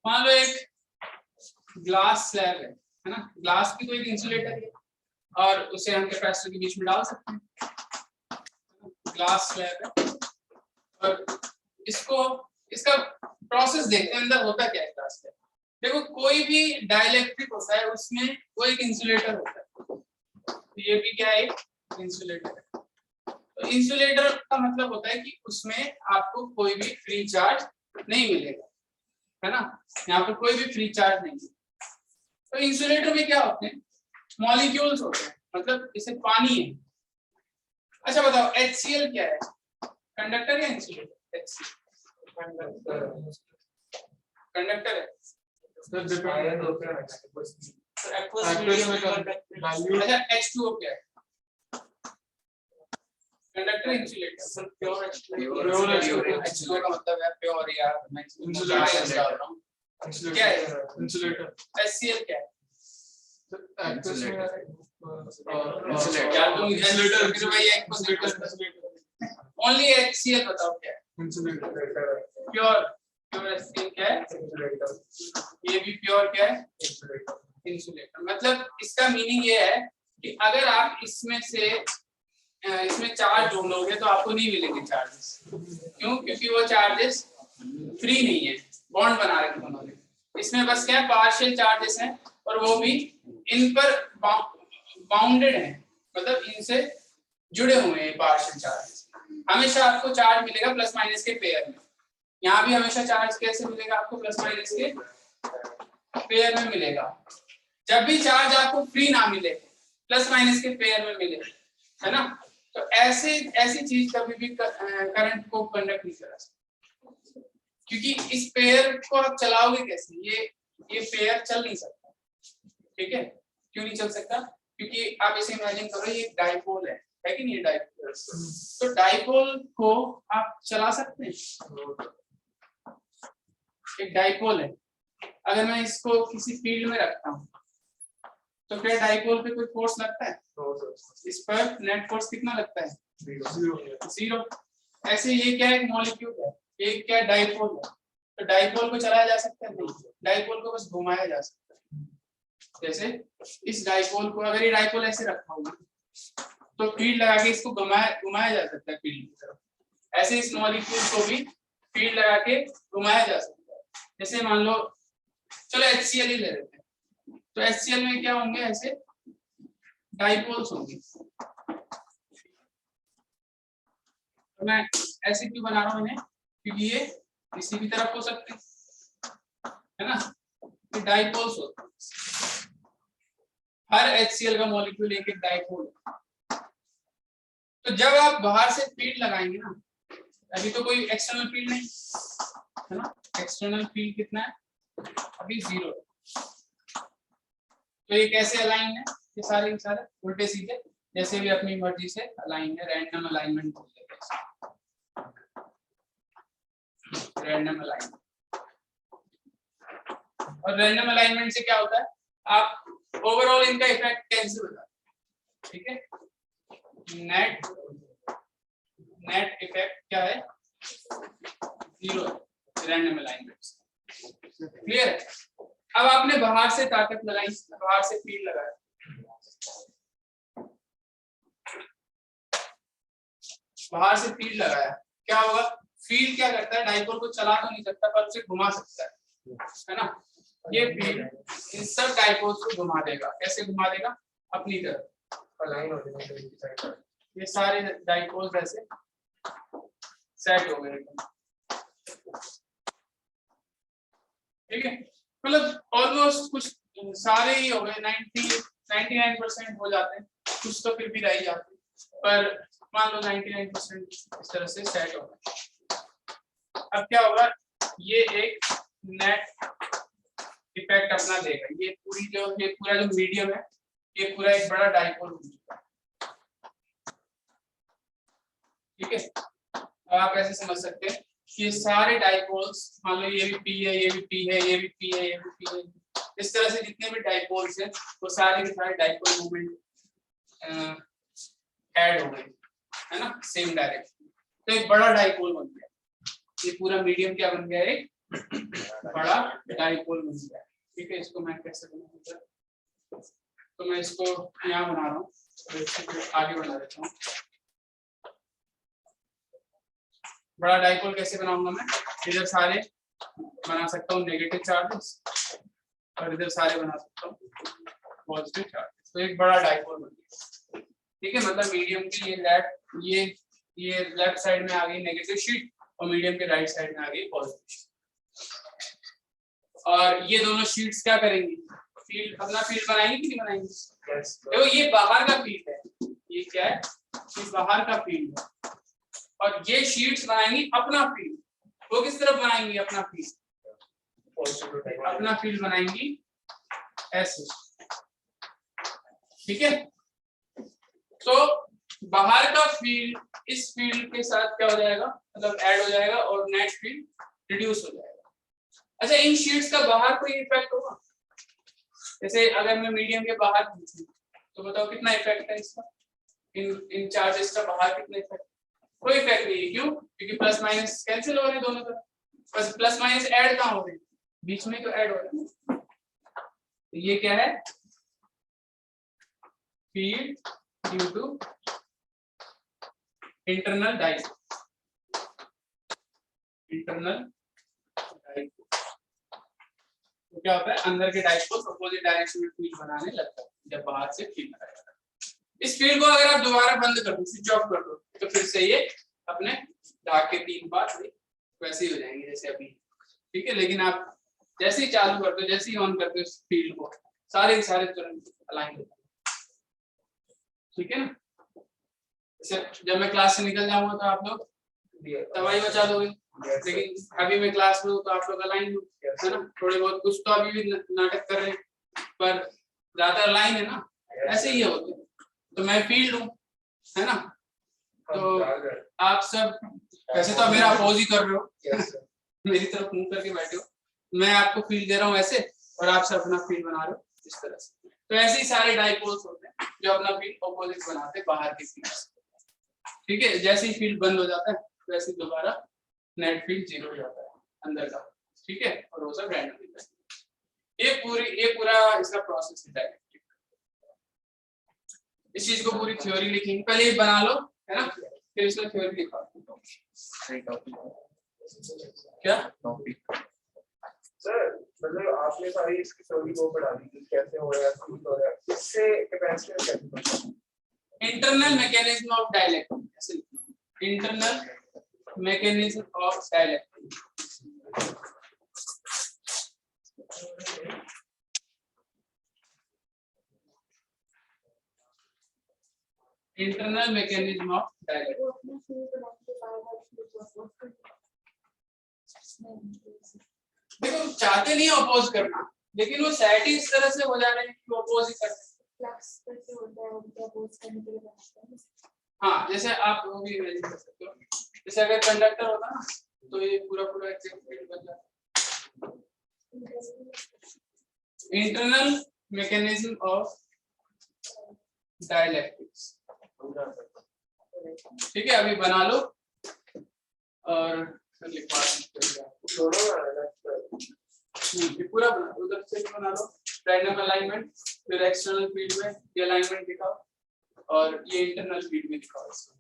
मान लो एक ग्लास स्लैब है ना? ग्लास की कोई एक इंसुलेटर है और उसे हम कैपेसिटर के बीच में डाल सकते हैं। ग्लास स्लैब है और इसका प्रोसेस देखते हैं अंदर होता क्या है ग्लास स्लैब। देखो, कोई भी डाइलेक्ट्रिक होता है उसमें वो एक इंसुलेटर होता है, तो ये भी क्या है? इंसुलेटर है। तो इंसुलेटर का मतलब होता है कि उसमें आपको कोई भी फ्री चार्ज नहीं मिलेगा, है ना? यहाँ पर कोई भी फ्री चार्ज नहीं है। तो इंसुलेटर में क्या होते हैं? मॉलिक्यूल्स होते हैं, मतलब जैसे पानी है। अच्छा बताओ, HCl क्या है? कंडक्टर या इंसुलेटर? कंडक्टर है। अच्छा, H2O क्या है? Conductor, insulator. प्योर H2O का मतलब है प्योर, यार मैं इंसुलेटर डाल रहा हूँ। क्या है? इंसुलेटर। HCl क्या है? ओनली HCl बताओ क्या है? प्योर HCl क्या है? ये भी प्योर क्या है? इंसुलेटर। मतलब इसका मीनिंग ये है कि अगर आप इसमें चार्ज ढूंढोगे तो आपको नहीं मिलेंगे चार्जेस। क्यों? क्योंकि वो चार्जेस फ्री नहीं है, बॉन्ड बना रखे उन्होंने। इसमें बस क्या पार्शियल चार्जेस हैं और वो भी इन पर बाउंडेड हैं, मतलब इनसे जुड़े हुए हैं पार्शियल चार्जेस। हमेशा आपको चार्ज मिलेगा प्लस माइनस के पेयर में। यहाँ भी हमेशा चार्ज कैसे मिलेगा आपको? प्लस माइनस के पेयर में मिलेगा। जब भी चार्ज आपको फ्री ना मिले, प्लस माइनस के पेयर में मिले, है ना? तो ऐसी चीज कभी भी करंट को कंडक्ट नहीं करा सकती, क्योंकि इस पेयर को आप चलाओगे कैसे? ये पेयर चल नहीं सकता, ठीक है? क्यों नहीं चल सकता? क्योंकि आप इसे इमेजिन करो ये डाइपोल है कि नहीं, ये डाइपोल। तो डाइपोल को आप चला सकते हैं, एक डाइपोल है, अगर मैं इसको किसी फील्ड में रखता हूँ तो क्या डाइपोल पे कोई फोर्स लगता है? इस पर नेट फोर्स कितना लगता है? 0। ऐसे ये क्या एक मॉलिक्यूल है, एक क्या डाइपोल है, तो डाइपोल को चलाया जा सकता है? नहीं, डाइपोल को बस घुमाया जा सकता है। जैसे इस डाइपोल को, अगर ये डाइपोल ऐसे रखा होगा तो फील्ड लगा के इसको घुमाया जा सकता है फील्ड की तरफ। ऐसे इस मॉलिक्यूल को भी फील्ड लगा के घुमाया जा सकता है। जैसे मान लो, चलो HCl ही ले लेते हैं, तो HCl में क्या होंगे, ऐसे डाइपोल्स होंगे। तो मैं ऐसे क्यों बना रहा हूँ इन्हें, क्योंकि ये किसी भी तरफ हो सकते हैं, है ना, ये डाइपोल्स होते हैं। हर HCl का मॉलिक्यूल एक डाइपोल है। तो जब आप बाहर से फील्ड लगाएंगे ना, अभी तो कोई एक्सटर्नल फील्ड नहीं है ना, एक्सटर्नल फील्ड कितना है अभी? 0 है। तो ये कैसे अलाइन है, ये सारे उल्टे सीधे, जैसे भी अपनी मर्जी से अलाइन है, रैंडम अलाइनमेंट बोलते हैं, रैंडम अलाइनमेंट। और रैंडम अलाइनमेंट से क्या होता है, आप ओवरऑल इनका इफेक्ट कैंसिल हो जाता है, ठीक है। नेट इफेक्ट क्या है? 0 है रैंडम अलाइनमेंट से। क्लियर है? अब आपने बाहर से ताकत लगाई, बाहर से फील्ड लगाया, बाहर से फील्ड लगाया, क्या होगा? फील्ड क्या करता है, डाइपोल को चला तो नहीं सकता पर उसे घुमा सकता है ना। ये फील्ड इन सब डाइपोल्स को घुमा देगा। कैसे घुमा देगा? अपनी तरफ अलाइन हो जाएगा। ये सारे डाइपोल्स ऐसे सेट हो गए, ठीक है। मतलब ऑलमोस्ट कुछ सारे ही हो गए, 99% हो जाते हैं, कुछ तो फिर भी रह जाते हैं, पर मान लो 99% इस तरह से सेट हो गए। अब क्या होगा, ये एक नेट इफेक्ट अपना देगा। ये पूरा जो मीडियम है, ये पूरा एक बड़ा डाइपोल हो चुका है, ठीक है। आप ऐसे समझ सकते हैं कि ये सारे डाइपोल्स, मान लो ये भी P है, ये भी P है, ये भी P है, ये भी P है, इस तरह से जितने भी डाइपोल्स हैं वो सारे के सारे डाइपोल मूवमेंट ऐड हो गए, है ना, सेम डायरेक्शन। तो एक बड़ा डाइपोल बन गया, ये पूरा मीडियम क्या बन गया, एक बड़ा डाइपोल बन गया, ठीक है। इसको मैं कैसे बनाऊंगा, तो मैं इसको यहाँ बना रहा हूँ, आगे बना देता हूँ। बड़ा डाइपोल कैसे बनाऊंगा मैं, इधर सारे बना सकता हूँ नेगेटिव चार्जेस और इधर सारे बना सकता हूँ पॉजिटिव चार्जेस। तो एक बड़ा डाइपोल बन गया, ठीक है। मतलब मीडियम की ये लेफ्ट साइड में आ गई नेगेटिव शीट और मीडियम के राइट साइड में आ गई पॉजिटिव शीट। और ये दोनों शीट्स क्या करेंगी, फील्ड अपना फील्ड बनाएंगे कि नहीं बनाएंगे? देखो ये बाहर का फील्ड है, ये क्या है, ये बाहर का फील्ड है, और ये शीट्स बनाएंगी अपना फील्ड। वो किस तरफ बनाएंगी अपना फील्ड? अपना फील्ड बनाएंगी ऐसे, ठीक है। तो बाहर का फील्ड इस फील्ड के साथ क्या हो जाएगा, मतलब ऐड हो जाएगा और नेट फील्ड रिड्यूस हो जाएगा। अच्छा, इन शीट्स का बाहर कोई इफेक्ट होगा? जैसे अगर मैं मीडियम के बाहर पूछूं तो बताओ कितना इफेक्ट है इसका, इन चार्जेस का बाहर कितना इफेक्ट? कोई इफेक्ट नहीं है। क्यों? क्योंकि प्लस माइनस कैंसिल हो रहे हैं दोनों तरफ, बस प्लस माइनस ऐड कहाँ हो रहे हैं, बीच में तो ऐड हो रहे हैं। तो ये क्या है, field due to internal dipole, तो क्या होता है, अंदर के डाइपोल अपोजिट डायरेक्शन में फील्ड बनाने लगता है जब बाहर से फील्ड लगाया जाता है। इस फील्ड को अगर आप दोबारा बंद कर दो, स्विच ऑफ कर दो, तो फिर से ये अपने दाग के 3 बार वैसे ही हो जाएंगे जैसे अभी, ठीक है। लेकिन आप जैसे ही चालू करते हो, जैसे ही ऑन करते हो इस फील्ड को, सारे के सारे तुरंत अलाइन हो जाएंगे, ठीक है ना। जैसे जब मैं क्लास से निकल जाऊंगा तो आप लोग तबाही मचा दोगे, लेकिन अभी मैं क्लास में हूँ तो आप लोग अलाइन हो, है ना। थोड़े बहुत कुछ तो अभी भी नाटक कर रहे हैं, पर ज्यादा अलाइन है ना, ऐसे ही होते हैं। तो मैं फील्ड हूँ, है ना? तो आप सब वैसे तो मेरा अपोज ही कर रहे हो, मेरी तरफ मुंह करके बैठे हो, मैं आपको फील्ड दे रहा हूँ ऐसे, और आप सब अपना फील्ड बना रहे हो इस तरह से। तो ऐसे ही सारे डाइपोल्स होते हैं जो अपना फील्ड ऑपोजिट बनाते हैं बाहर के फील्ड से। ठीक है, जैसे ही फील्ड बंद हो जाता है वैसे दोबारा नेट फील्ड 0 हो जाता है अंदर का। ठीक है, और वो सब रैंडम होता है। ये पूरा इसका प्रोसेस है डायरेक्टिव। इस चीज को पूरी थ्योरी लिखेंगे, पहले ये बना लो, है ना, फिर इसका थ्योरी लिखा। क्या टॉपिक सर मतलब आपने सारी इसकी थ्योरी को पढ़ा दी कि कैसे हो रहा है, फील्ड हो रहा है, इससे कैपेसिटर कैसे बनता है? Internal mechanism of dielectric, internal mechanism of dielectric. Internal mechanism of dielectric. देखो चाहते नहीं अपोज करना, लेकिन वो सेट ही इस तरह से हो जा रहे हैं कि अपोज ही करते हैं। हाँ, जैसे आप वो भी इमेजिन कर सकते हो, जैसे अगर कंडक्टर होता ना तो ये पूरा एग्जैक्ट फील्ड बन जाता। इंटरनल मैकेनिज्म ऑफ डाइलेक्ट्रिक्स, ठीक है, अभी बना लो और फिर लिखवा ये पूरा बना, उधर से बना लो रैंडम अलाइनमेंट, फिर एक्सटर्नल फील्ड में ये अलाइनमेंट दिखाओ और ये इंटरनल फील्ड में दिखाओ इसको।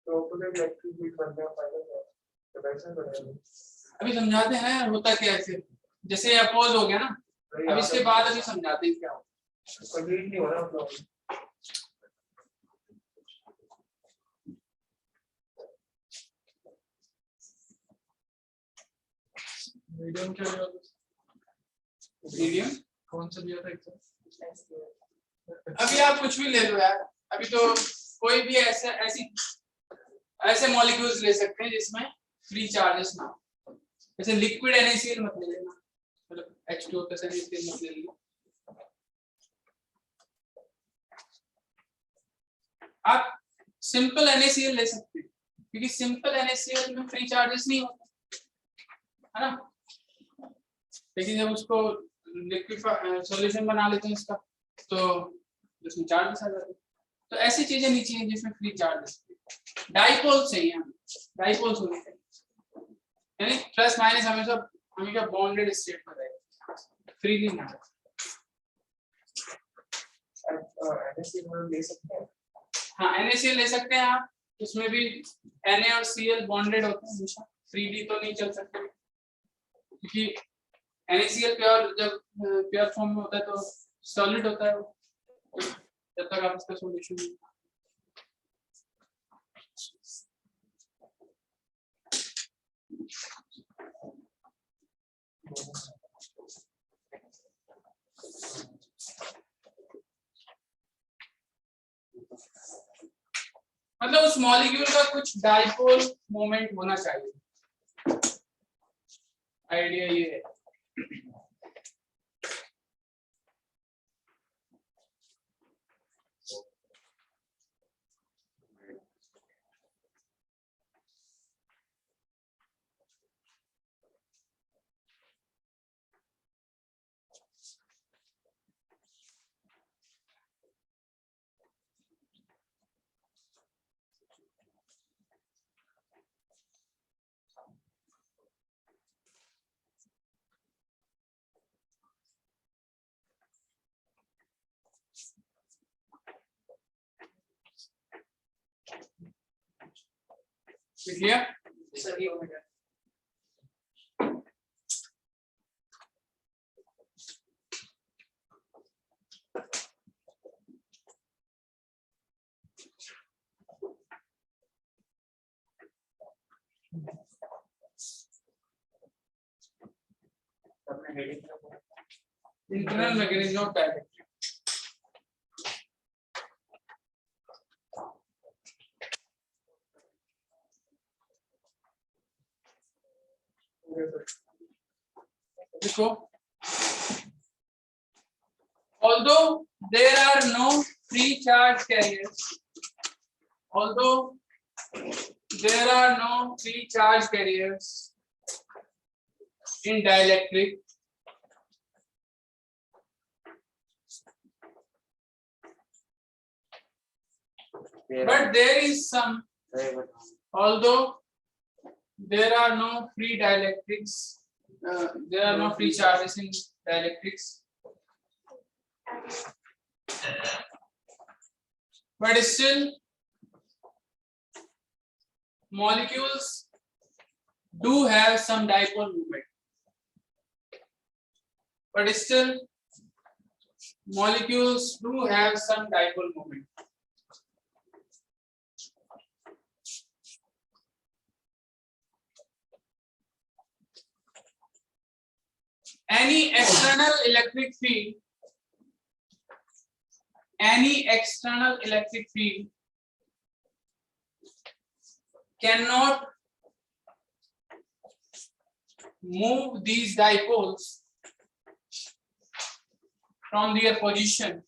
तो पूरे इलेक्ट्रिक फील्ड बनने का फायदा क्या है? कैपेसिटर बनेगा। अभी समझाते हैं होता क्या है, फिर जैसे अपोज हो गया ना, अब इसके बाद अभी समझाते हैं क्या हो। कंप्लीट नहीं हो रहा मतलब। मीडियम क्या लिया था? मीडियम कौन सा लिया था एग्जाम? अभी आप कुछ भी ले लो यार, अभी तो कोई भी ऐसे मॉलिक्यूल्स ले सकते हैं जिसमें फ्री चार्जेस ना हो। जैसे लिक्विड NaCl मत ले लेना, मतलब H2O का NaCl मत ले लेना। आप सिंपल NaCl ले सकते हैं, क्योंकि सिंपल NaCl में फ्री चार्जेस नहीं होते, है ना? लेकिन जब उसको लिक्विड सॉल्यूशन बना लेते हैं इसका, तो उसमें चार्जेस आ जाते हैं। तो ऐसी चीजें नहीं चाहिए जिसमें फ्री चार्जेस। डाइपोल चाहिए, डाइपोल्स होने चाहिए, यानी प्लस माइनस हमेशा बॉन्डेड स्टेट में रहेगा, फ्रीली ना। NaCl ले सकते हैं। हाँ, NaCl ले सकते हैं आप, उसमें भी Na और Cl बॉन्डेड होते हैं हमेशा, फ्रीली तो नहीं चल सकते, क्योंकि NaCl प्योर फॉर्म में होता है तो सॉलिड होता है वो, जब तक आप इसका सॉल्यूशन नहीं। मतलब उस मॉलिक्यूल का कुछ डाइपोल मोमेंट होना चाहिए, आइडिया ये है। लिखिए सही हो गया। Internal mechanism of dielectric. देखो there are no free charge carriers, although there are no free charge carriers in dielectric, but there is some, although there are no free dielectrics, there are no free charges in dielectrics, but still molecules do have some dipole moment, but still molecules do have some dipole moment. Any external electric field cannot move these dipoles from their position.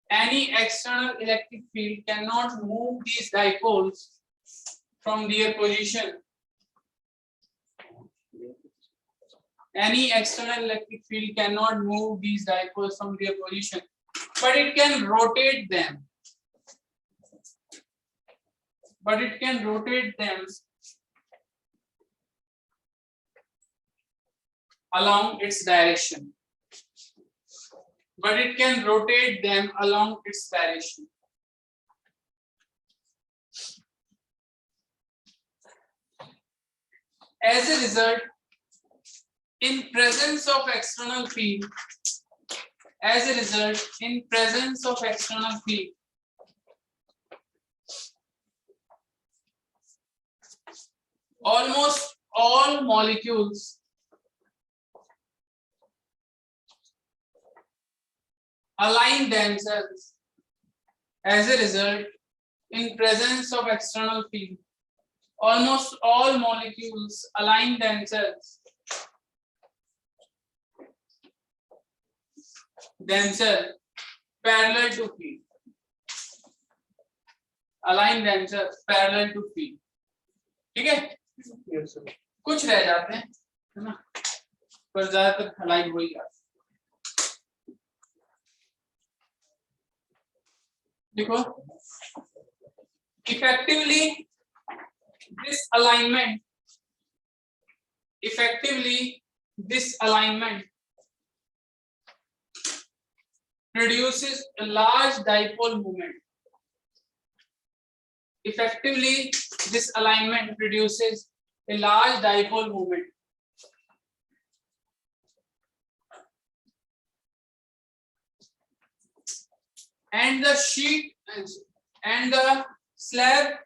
Any external electric field cannot move these dipoles from their position. Any external electric field cannot move these dipoles from their position, but it can rotate them. Along its direction. As a result, in presence of external field, almost all molecules align themselves. As a result, in presence of external field, almost all molecules align themselves parallel to field. ठीक है? Yes, sir. कुछ रह जाते हैं, है ना, पर ज्यादातर अलाइन हो ही जाते हैं। देखो, effectively this alignment produces a large dipole moment. And the sheet and the slab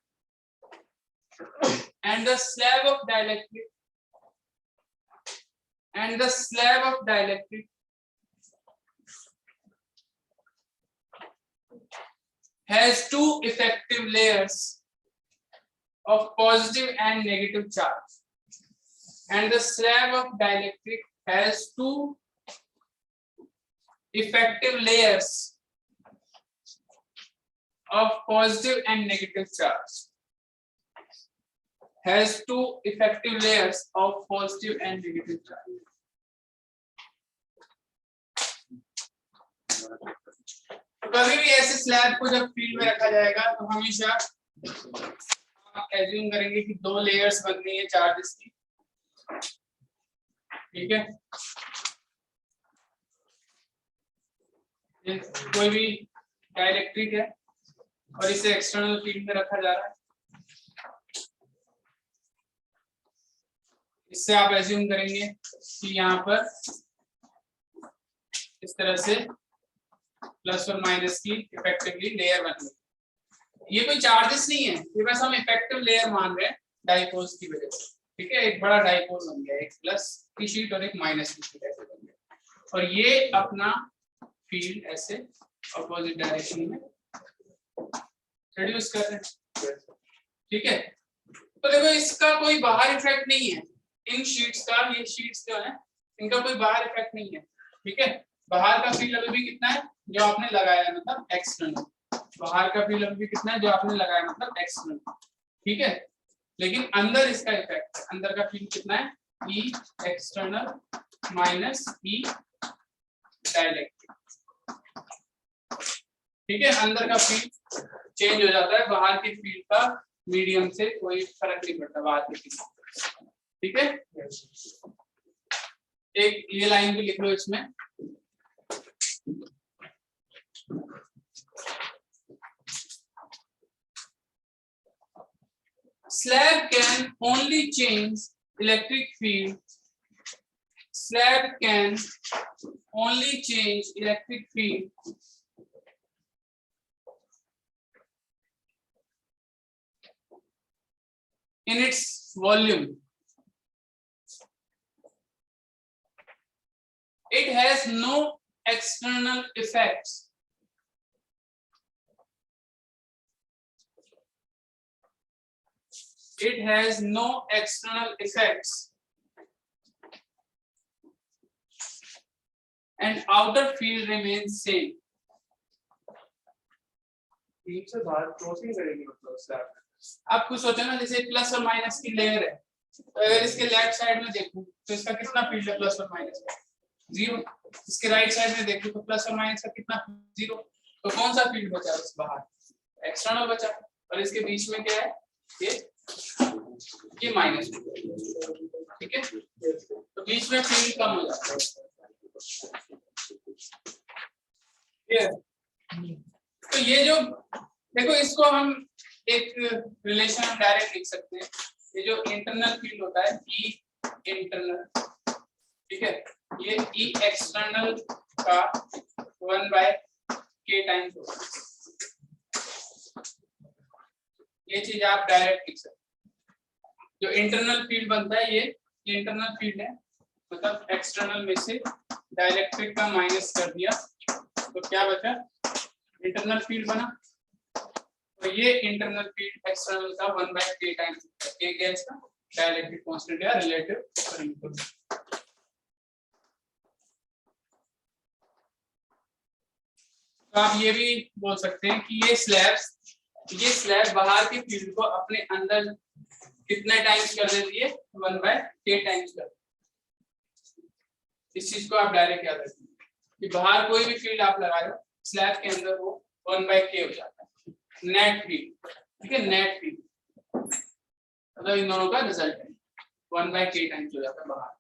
of dielectric has two effective layers of positive and negative charge, and the slab of dielectric has two effective layers of positive and negative charge. कभी भी ऐसे slab को जब field में रखा जाएगा तो हमेशा आप एज्यूम करेंगे कि दो लेयर्स बननी है चार्जेस की, ठीक है। कोई भी डाइलेक्ट्रिक है और इसे एक्सटर्नल फील्ड में रखा जा रहा है, इससे आप एज्यूम करेंगे कि यहाँ पर इस तरह से प्लस और माइनस की इफेक्टिवली लेयर बन गई। ये कोई चार्जेस नहीं है, ये बस हम इफेक्टिव लेयर मान रहे हैं डाइपोल्स की वजह से, ठीक है। एक बड़ा डाइपोल बन गया, एक प्लस की शीट और एक माइनस की शीट ऐसे बन गया, और ये अपना फील्ड ऐसे अपोजिट डायरेक्शन में रिड्यूस कर रहे हैं, ठीक है। तो देखो इसका कोई बाहर इफेक्ट नहीं है, इन शीट्स का, ये शीट्स जो है इनका कोई बाहर इफेक्ट नहीं है, ठीक है। बाहर का फील्ड अभी भी कितना है, जो आपने लगाया मतलब एक्सटर्नल, बाहर का फील्ड अभी कितना है जो आपने लगाया मतलब एक्सटर्नल, ठीक है। लेकिन अंदर इसका इफेक्ट, अंदर का फील्ड कितना है ई एक्सटर्नल माइनस ई डाइलेक्ट्रिक, ठीक है। अंदर का फील्ड चेंज हो जाता है, बाहर के फील्ड का मीडियम से कोई फर्क नहीं पड़ता बाहर के फील्ड, ठीक है। एक ये लाइन भी लिख लो इसमें, slab can only change electric field, slab can only change electric field in its volume. It has no external effects. It has no external effects. And outer field remains same. Field से बाहर cross नहीं करेगी मतलब slab. आप कुछ सोचो ना, जैसे प्लस और माइनस की लेयर है, तो अगर इसके लेफ्ट साइड में देखूं तो इसका कितना फील्ड है प्लस और माइनस का, 0। इसके राइट साइड में देखूं तो प्लस और माइनस का कितना 0। तो कौन सा फील्ड बचा उस बाहर, एक्सटर्नल बचा, और इसके बीच में क्या है ये माइनस, ठीक है। तो बीच में फील्ड कम हो जाता है। तो ये जो देखो, इसको हम एक रिलेशन हम डायरेक्ट लिख सकते हैं, ये जो इंटरनल फील्ड होता है ई इंटरनल, ठीक है, ये ई एक्सटर्नल का 1/k टाइम्स होगा। ये चीज आप डायरेक्ट लिख सकते हैं। जो इंटरनल फील्ड बनता है ये इंटरनल फील्ड है, मतलब एक्सटर्नल में से डाइलेक्ट्रिक का माइनस कर दिया तो क्या बचा, इंटरनल फील्ड बना। तो ये इंटरनल फील्ड एक्सटर्नल का 1/k टाइम्स, k क्या है इसका डाइलेक्ट्रिक कांस्टेंट या रिलेटिव करंट। तो आप ये भी बोल सकते हैं कि ये स्लैब बाहर के फील्ड को अपने अंदर कितने टाइम्स कर देती है, 1/k टाइम्स कर। इस चीज को आप डायरेक्ट याद रखें कि बाहर कोई भी फील्ड आप लगा रहे हो स्लैब के अंदर वो 1/k हो जाता है नेट फील्ड, ठीक है। नेट फील्ड मतलब इन दोनों का रिजल्ट है 1/k टाइम्स हो जाता है बाहर।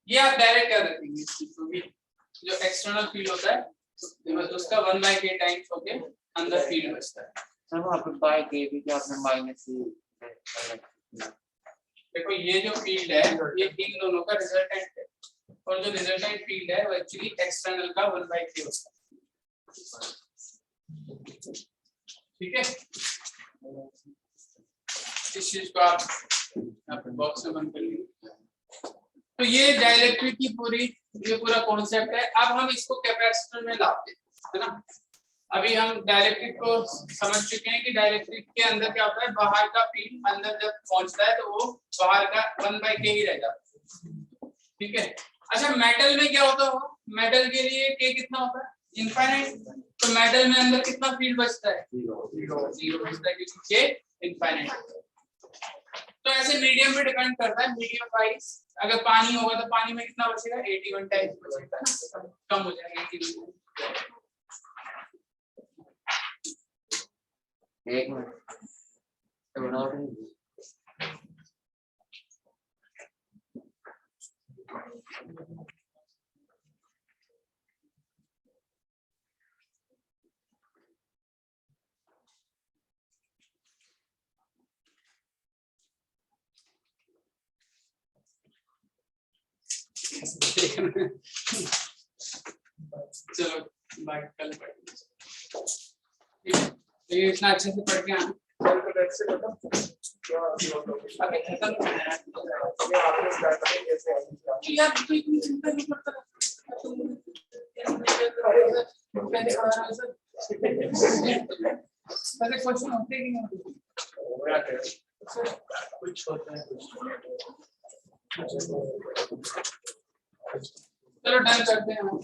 ये आप डायरेक्ट याद रखेंगे इस चीज को भी, जो एक्सटर्नल फील्ड होता है उसका 1/k टाइम्स होके अंदर फील्ड बचता है। सर वहाँ पे बाय के भी क्या आपने माइनस देखो ये जो फील्ड है ये इन दोनों का रिजल्टेंट है, और जो रिजल्टेंट फील्ड है वो एक्चुअली एक्सटर्नल का 1/k होता है, ठीक है। इस चीज को आप अपने बॉक्स में बंद कर लीजिए। तो ये डाइलेक्ट्रिक की ये पूरा कॉन्सेप्ट है। अब हम इसको कैपेसिटर में लाते हैं, है ना। अभी हम डाइलेक्ट्रिक को समझ चुके हैं कि डाइलेक्ट्रिक के अंदर क्या होता है, बाहर का फील्ड अंदर जब पहुंचता है तो वो बाहर का 1/k ही रह जाता है, ठीक है। अच्छा मेटल में क्या होता होगा, मेटल के लिए k कितना होता है, इनफाइनाइट। तो मेटल में अंदर कितना फील्ड बचता है, 0 बचता है क्योंकि k इनफाइनाइट। तो ऐसे मीडियम पे डिपेंड करता है, मीडियम वाइज अगर पानी होगा तो पानी में कितना बचेगा, 81 टाइम्स बचेगा ना, कम हो जाएगा 81। एक मिनट चलो बाय, कल पढ़ेंगे। ये इतना अच्छे से पढ़ के आना। सर को लेट्स से खत्म क्या अबे खत्म ये आपने स्टार्ट करें जैसे अभी यार, तो इतनी चिंता नहीं करता पहले पढ़ा रहा सर। पहले क्वेश्चन होते कि नहीं होते, कुछ होता है। चलो करते हैं हम।